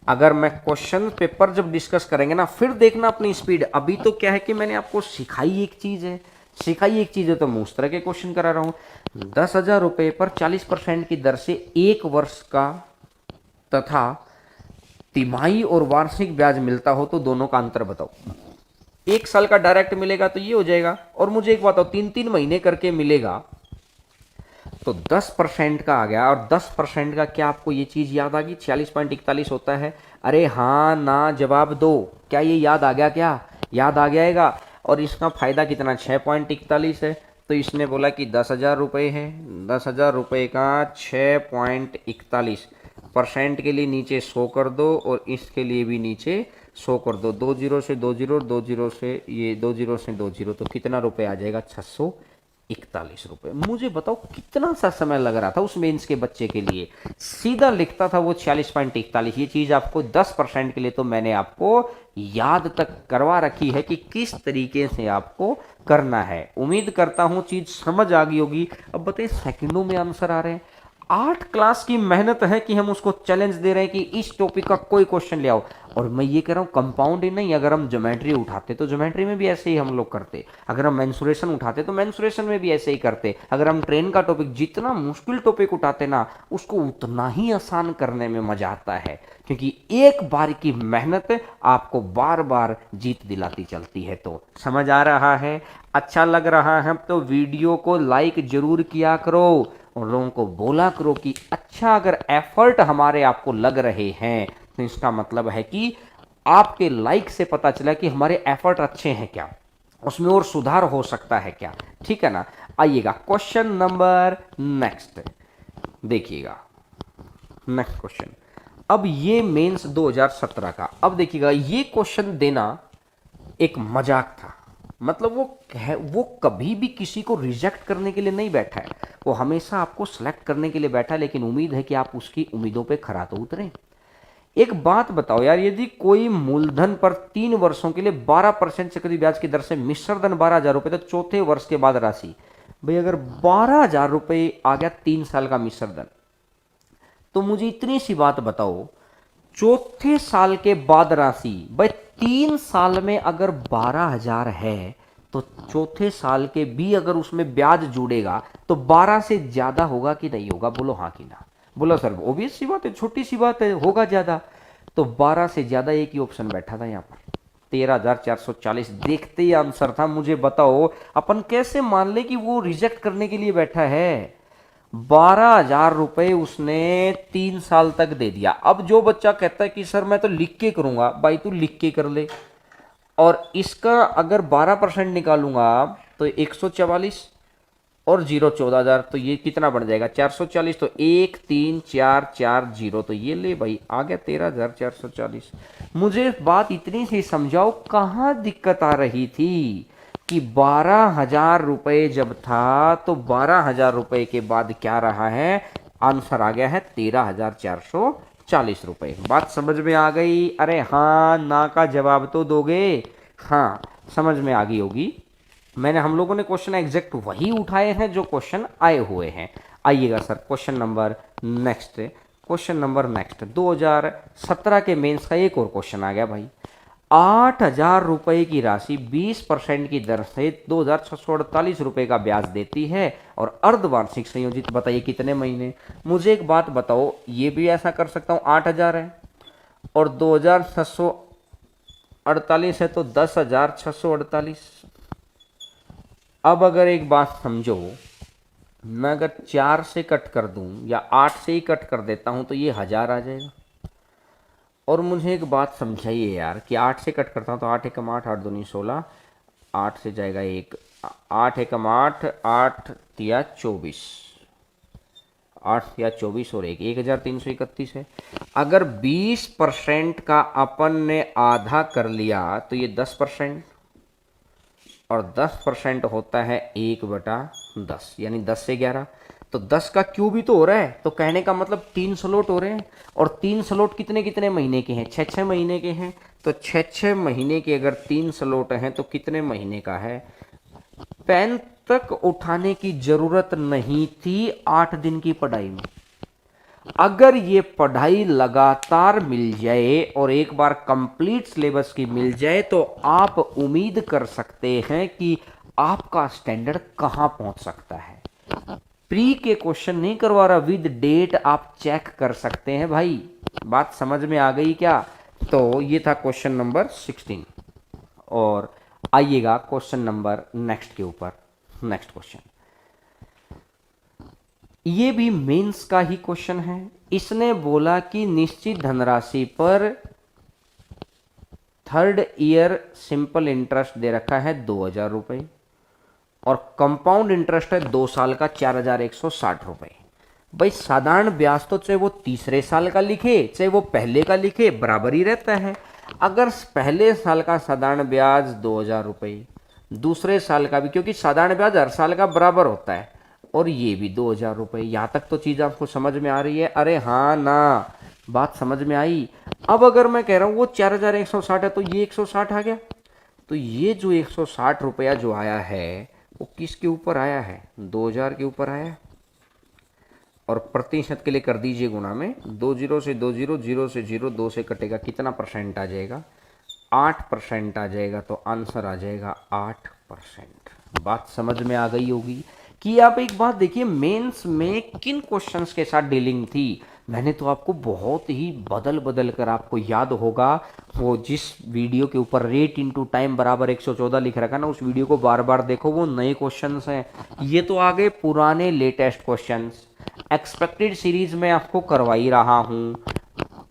अगर मैं क्वेश्चन पेपर जब डिस्कस करेंगे ना फिर देखना अपनी स्पीड। अभी तो क्या है कि मैंने आपको सिखाई एक चीज है तो मैं उस तरह के क्वेश्चन करा रहा हूं। 10,000 रुपए पर 40% की दर से 1 वर्ष का तथा तिमाही और वार्षिक ब्याज मिलता हो तो दोनों का अंतर बताओ। 1 साल का डायरेक्ट मिलेगा तो ये हो जाएगा, और मुझे एक बताओ 3-3 महीने करके मिलेगा तो 10% का आ गया। और 10% का क्या आपको ये चीज याद आ गई, 46.41 होता है। अरे हाँ ना जवाब दो, क्या ये याद आ गया, क्या याद आ गयाएगा। और इसका फायदा कितना 6.41 है, तो इसने बोला कि 10,000 रुपये है, 10,000 रुपये का 6.41 परसेंट के लिए नीचे 100 कर दो और इसके लिए भी नीचे 100 कर दो। 2 जीरो से 2 जीरो, 2 जीरो से ये 2 जीरो से 2 जीरो, तो कितना रुपए आ जाएगा 641 रुपए। मुझे बताओ कितना सा समय लग रहा था उस मेंस के बच्चे के लिए, सीधा लिखता था वो 46.41। ये चीज आपको 10% के लिए तो मैंने आपको याद तक करवा रखी है कि किस तरीके से आपको करना है। उम्मीद करता हूं चीज समझ आ गई होगी। अब बताइए सेकंडों में आंसर आ रहे हैं। 8 क्लास की मेहनत है कि हम उसको चैलेंज दे रहे हैं कि इस टॉपिक का कोई क्वेश्चन ले आओ। और मैं ये कह रहा हूँ कंपाउंड ही नहीं, अगर हम ज्योमेट्री उठाते तो ज्योमेट्री में भी ऐसे ही हम लोग करते, अगर हम मेंसुरेशन उठाते तो मेंसुरेशन में भी ऐसे ही करते, अगर हम ट्रेन का टॉपिक, जितना मुश्किल टॉपिक उठाते ना उसको उतना ही आसान करने में मजा आता है, क्योंकि एक बार की मेहनत आपको बार बार जीत दिलाती चलती है। तो समझ आ रहा है, अच्छा लग रहा है तो वीडियो को लाइक जरूर किया करो और लोगों को बोला करो कि अच्छा अगर एफर्ट हमारे आपको लग रहे हैं तो इसका मतलब है कि आपके लाइक से पता चला कि हमारे एफर्ट अच्छे हैं क्या, उसमें और सुधार हो सकता है क्या, ठीक है ना। आइएगा क्वेश्चन नंबर नेक्स्ट देखिएगा, नेक्स्ट क्वेश्चन। अब ये मेंस 2017 का, अब देखिएगा ये क्वेश्चन देना एक मजाक था, मतलब वो कभी भी किसी को रिजेक्ट करने के लिए नहीं बैठा है, वो हमेशा आपको सिलेक्ट करने के लिए बैठा है। लेकिन उम्मीद है कि आप उसकी उम्मीदों पे खरा तो उतरें। एक बात बताओ यार, यदि कोई मूलधन पर 3 वर्षों के लिए 12% चक्रवृद्धि ब्याज की दर से मिश्र धन 12,000 रुपए, तो चौथे वर्ष के बाद राशि, भाई अगर 12,000 रुपए आ गया 3 साल का मिश्र धन, तो मुझे इतनी सी बात बताओ चौथे साल के बाद राशि, भाई 3 साल में अगर 12,000 है तो चौथे साल के भी अगर उसमें ब्याज जुड़ेगा तो 12 से ज्यादा होगा कि नहीं होगा, बोलो हाँ कि ना। बोलो सर ओबियस सी बात है, छोटी सी बात है, होगा ज्यादा। तो 12 से ज्यादा एक ही ऑप्शन बैठा था यहाँ पर, 13,440 देखते ही आंसर था। मुझे बताओ अपन कैसे मान ले कि वो रिजेक्ट करने के लिए बैठा है। 12,000 रुपए उसने 3 साल तक दे दिया। अब जो बच्चा कहता है कि सर मैं तो लिख के करूंगा, भाई तू लिख के कर ले, और इसका अगर 12% निकालूंगा तो 144 और 0 14,000, तो ये कितना बन जाएगा 440, तो 13440, तो ये ले भाई आ गया 13,440। मुझे बात इतनी सी समझाओ कहां दिक्कत आ रही थी कि 12,000 रुपए जब था तो 12,000 रुपए के बाद क्या रहा है आंसर आ गया है 13,440 रुपये। बात समझ में आ गई? अरे हाँ ना का जवाब तो दोगे? हाँ समझ में आ गई होगी। मैंने हम लोगों ने क्वेश्चन एग्जैक्ट वही उठाए हैं जो क्वेश्चन आए हुए हैं। आइएगा sir question number next. Question number next 2017 के मेंस का एक और क्वेश्चन आ गया भाई। 8,000 रुपये की राशि 20% की दर से 2,648 रुपये का ब्याज देती है और अर्धवार्षिक संयोजित बताइए कितने महीने। मुझे एक बात बताओ, ये भी ऐसा कर सकता हूँ 8,000 है और 2,648 है तो 10,648। अब अगर एक बात समझो, मैं अगर 4 से कट कर दूं या 8 से ही कट कर देता हूं तो ये 1,000 आ जाएगा। और मुझे एक बात समझाइए यार कि 8 से कट करता हूं तो 8 एकम 8, 8 दूनी 16, 8 से जाएगा 1, 8 एकम 8, 8 तिया 24, 8 तिया 24 और 1, 1,331 है। अगर 20% का अपन ने आधा कर लिया तो ये 10% और 10% होता है 1/10, यानी 10 से 11। तो 10 का क्यूब भी तो हो रहा है, तो कहने का मतलब 3 स्लॉट हो रहे हैं। और 3 स्लॉट कितने कितने महीने के हैं? 6-6 महीने के हैं। तो 6-6 महीने के अगर 3 स्लॉट हैं तो कितने महीने का है? पेन तक उठाने की जरूरत नहीं थी 8 दिन की पढ़ाई में। अगर ये पढ़ाई लगातार मिल जाए और एक बार कंप्लीट सिलेबस की मिल जाए तो आप उम्मीद कर सकते हैं कि आपका स्टैंडर्ड कहां पहुंच सकता है। प्री के क्वेश्चन नहीं करवा रहा, विद डेट आप चेक कर सकते हैं भाई। बात समझ में आ गई क्या? तो ये था क्वेश्चन नंबर 16। और आइएगा क्वेश्चन नंबर नेक्स्ट के ऊपर। नेक्स्ट क्वेश्चन ये भी मेंस का ही क्वेश्चन है। इसने बोला कि निश्चित धनराशि पर थर्ड ईयर सिंपल इंटरेस्ट दे रखा है 2,000 रुपये और कंपाउंड इंटरेस्ट है 2 साल का 4,160 रुपये। भाई साधारण ब्याज तो चाहे वो तीसरे साल का लिखे चाहे वो पहले का लिखे बराबर ही रहता है। अगर पहले साल का साधारण ब्याज 2,000 रुपये, दूसरे साल का भी, क्योंकि साधारण ब्याज हर साल का बराबर होता है, और ये भी 2,000 रुपये। यहाँ तक तो चीज़ आपको समझ में आ रही है? अरे हाँ ना, बात समझ में आई। अब अगर मैं कह रहा हूँ वो 4,160 है तो ये 160 आ गया। तो ये जो 160 रुपया जो आया है वो किसके ऊपर आया है? 2,000 के ऊपर आया है। और प्रतिशत के लिए कर दीजिए गुणा में, 2 0 से 2 0, 0 से 0, 2 से कटेगा, कितना परसेंट आ जाएगा? 8% आ जाएगा। तो आंसर आ जाएगा 8%। बात समझ में आ गई होगी कि आप एक बात देखिए, मेंस में किन क्वेश्चंस के साथ डीलिंग थी। मैंने तो आपको बहुत ही बदल बदल कर, आपको याद होगा वो जिस वीडियो के ऊपर रेट इनटू टाइम बराबर 114 लिख रखा ना, उस वीडियो को बार बार देखो, वो नए क्वेश्चंस हैं। ये तो आ गए पुराने लेटेस्ट क्वेश्चंस। एक्सपेक्टेड सीरीज में आपको करवाई रहा हूं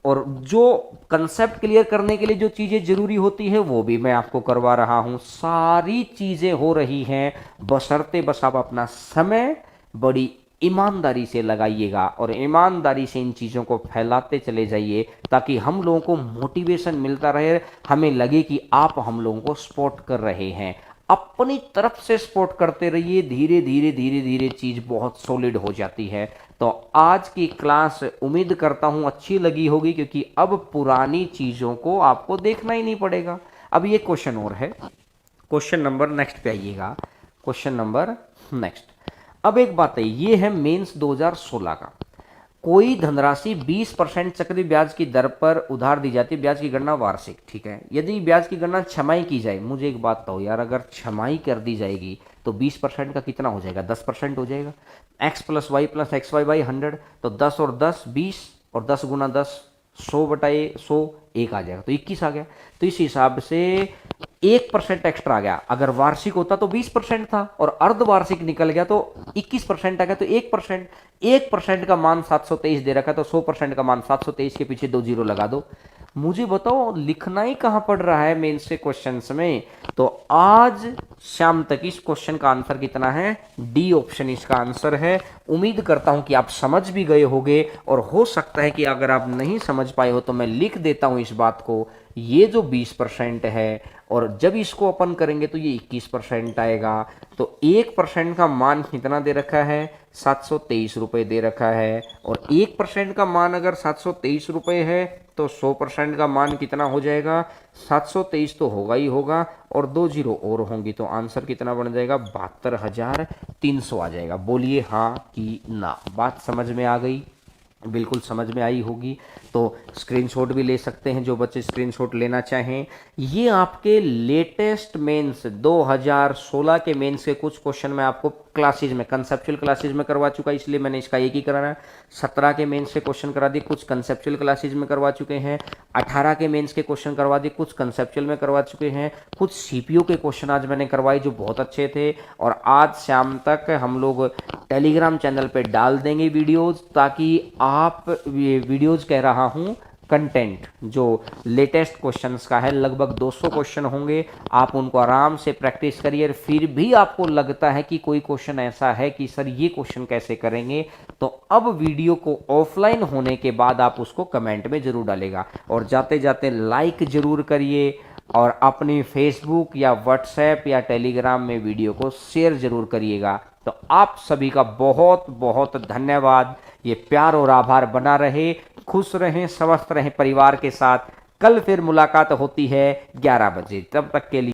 और जो कंसेप्ट क्लियर करने के लिए जो चीज़ें जरूरी होती है वो भी मैं आपको करवा रहा हूं। सारी चीज़ें हो रही हैं, बशर्ते बस आप अपना समय बड़ी ईमानदारी से लगाइएगा और ईमानदारी से इन चीज़ों को फैलाते चले जाइए, ताकि हम लोगों को मोटिवेशन मिलता रहे, हमें लगे कि आप हम लोगों को सपोर्ट कर रहे हैं। अपनी तरफ से सपोर्ट करते रहिए, धीरे धीरे धीरे धीरे चीज़ बहुत सॉलिड हो जाती है। तो आज की क्लास उम्मीद करता हूं अच्छी लगी होगी, क्योंकि अब पुरानी चीज़ों को आपको देखना ही नहीं पड़ेगा। अब ये क्वेश्चन और है, क्वेश्चन नंबर नेक्स्ट पे आइएगा। Question number next. अब एक बात है, ये है मेंस 2016 का। कोई धनराशि 20% चक्रवृद्धि ब्याज की दर पर उधार दी जाती है, ब्याज की गणना वार्षिक, ठीक है। यदि ब्याज की गणना छमाही की जाए, मुझे एक बात बताओ यार, अगर छमाही कर दी जाएगी तो 20% का कितना हो जाएगा? 10% हो जाएगा। x plus Y plus X Y by 100, तो 10 और 10 20 और 10 गुना 10 100/100, 1 आ जाएगा, तो 21 आ गया। तो इस हिसाब से 1% एक्स्ट्रा आ गया। अगर वार्षिक होता तो 20% था और अर्धवार्षिक निकल गया तो 21% आ गया, तो 1% का मान 723 दे रखा है, तो 100% का मान 723 के पीछे 2 जीरो लगा दो। मुझे बताओ लिखना ही कहां पड़ रहा है मेंस से क्वेश्चंस में। तो आज शाम तक इस क्वेश्चन का आंसर कितना है? डी ऑप्शन इसका आंसर है। उम्मीद करता हूं कि आप समझ भी गए होंगे, और हो सकता है कि अगर आप नहीं समझ पाए हो तो मैं लिख देता हूं इस बात को। ये जो 20% है और जब इसको अपन करेंगे तो ये 21% आएगा। तो 1% का मान कितना दे रखा है? 723 रुपये दे रखा है, और 1% का मान अगर 723 रुपये है तो 100% का मान कितना हो जाएगा, 723 तो होगा ही होगा, और 2 जीरो और होंगी तो आंसर कितना बन जाएगा, 72,300 आ जाएगा। बोलिए हाँ कि ना। बात समझ में आ गई? बिल्कुल समझ में आई होगी। तो स्क्रीनशॉट भी ले सकते हैं जो बच्चे स्क्रीनशॉट लेना चाहें। ये आपके लेटेस्ट मेंस 2016 के मेंस के कुछ क्वेश्चन मैं आपको क्लासेज में, कंसेप्चुअल क्लासेज में करवा चुका, इसलिए मैंने इसका एक ही कराना है। 17 के मेंस के क्वेश्चन करा दिए, कुछ कंसेप्चुअल क्लासेज में करवा चुके हैं। 18 के मेंस के क्वेश्चन करवा दिए, कुछ कंसेप्चुअल में करवा चुके हैं। कुछ सीपीओ के क्वेश्चन आज मैंने करवाए जो बहुत अच्छे थे, और आज शाम तक हम लोग टेलीग्राम चैनल पे डाल देंगे वीडियोज, ताकि आप वीडियोज कह रहा हूँ कंटेंट जो लेटेस्ट क्वेश्चंस का है, लगभग 200 क्वेश्चन होंगे, आप उनको आराम से प्रैक्टिस करिए। फिर भी आपको लगता है कि कोई क्वेश्चन ऐसा है कि सर ये क्वेश्चन कैसे करेंगे, तो अब वीडियो को ऑफलाइन होने के बाद आप उसको कमेंट में जरूर डालेगा, और जाते जाते लाइक जरूर करिए, और अपनी फेसबुक या व्हाट्सएप या टेलीग्राम में वीडियो को शेयर जरूर करिएगा। तो आप सभी का बहुत बहुत धन्यवाद। ये प्यार और आभार बना रहे, खुश रहें, स्वस्थ रहें परिवार के साथ। कल फिर मुलाकात होती है 11 बजे, तब तक के लिए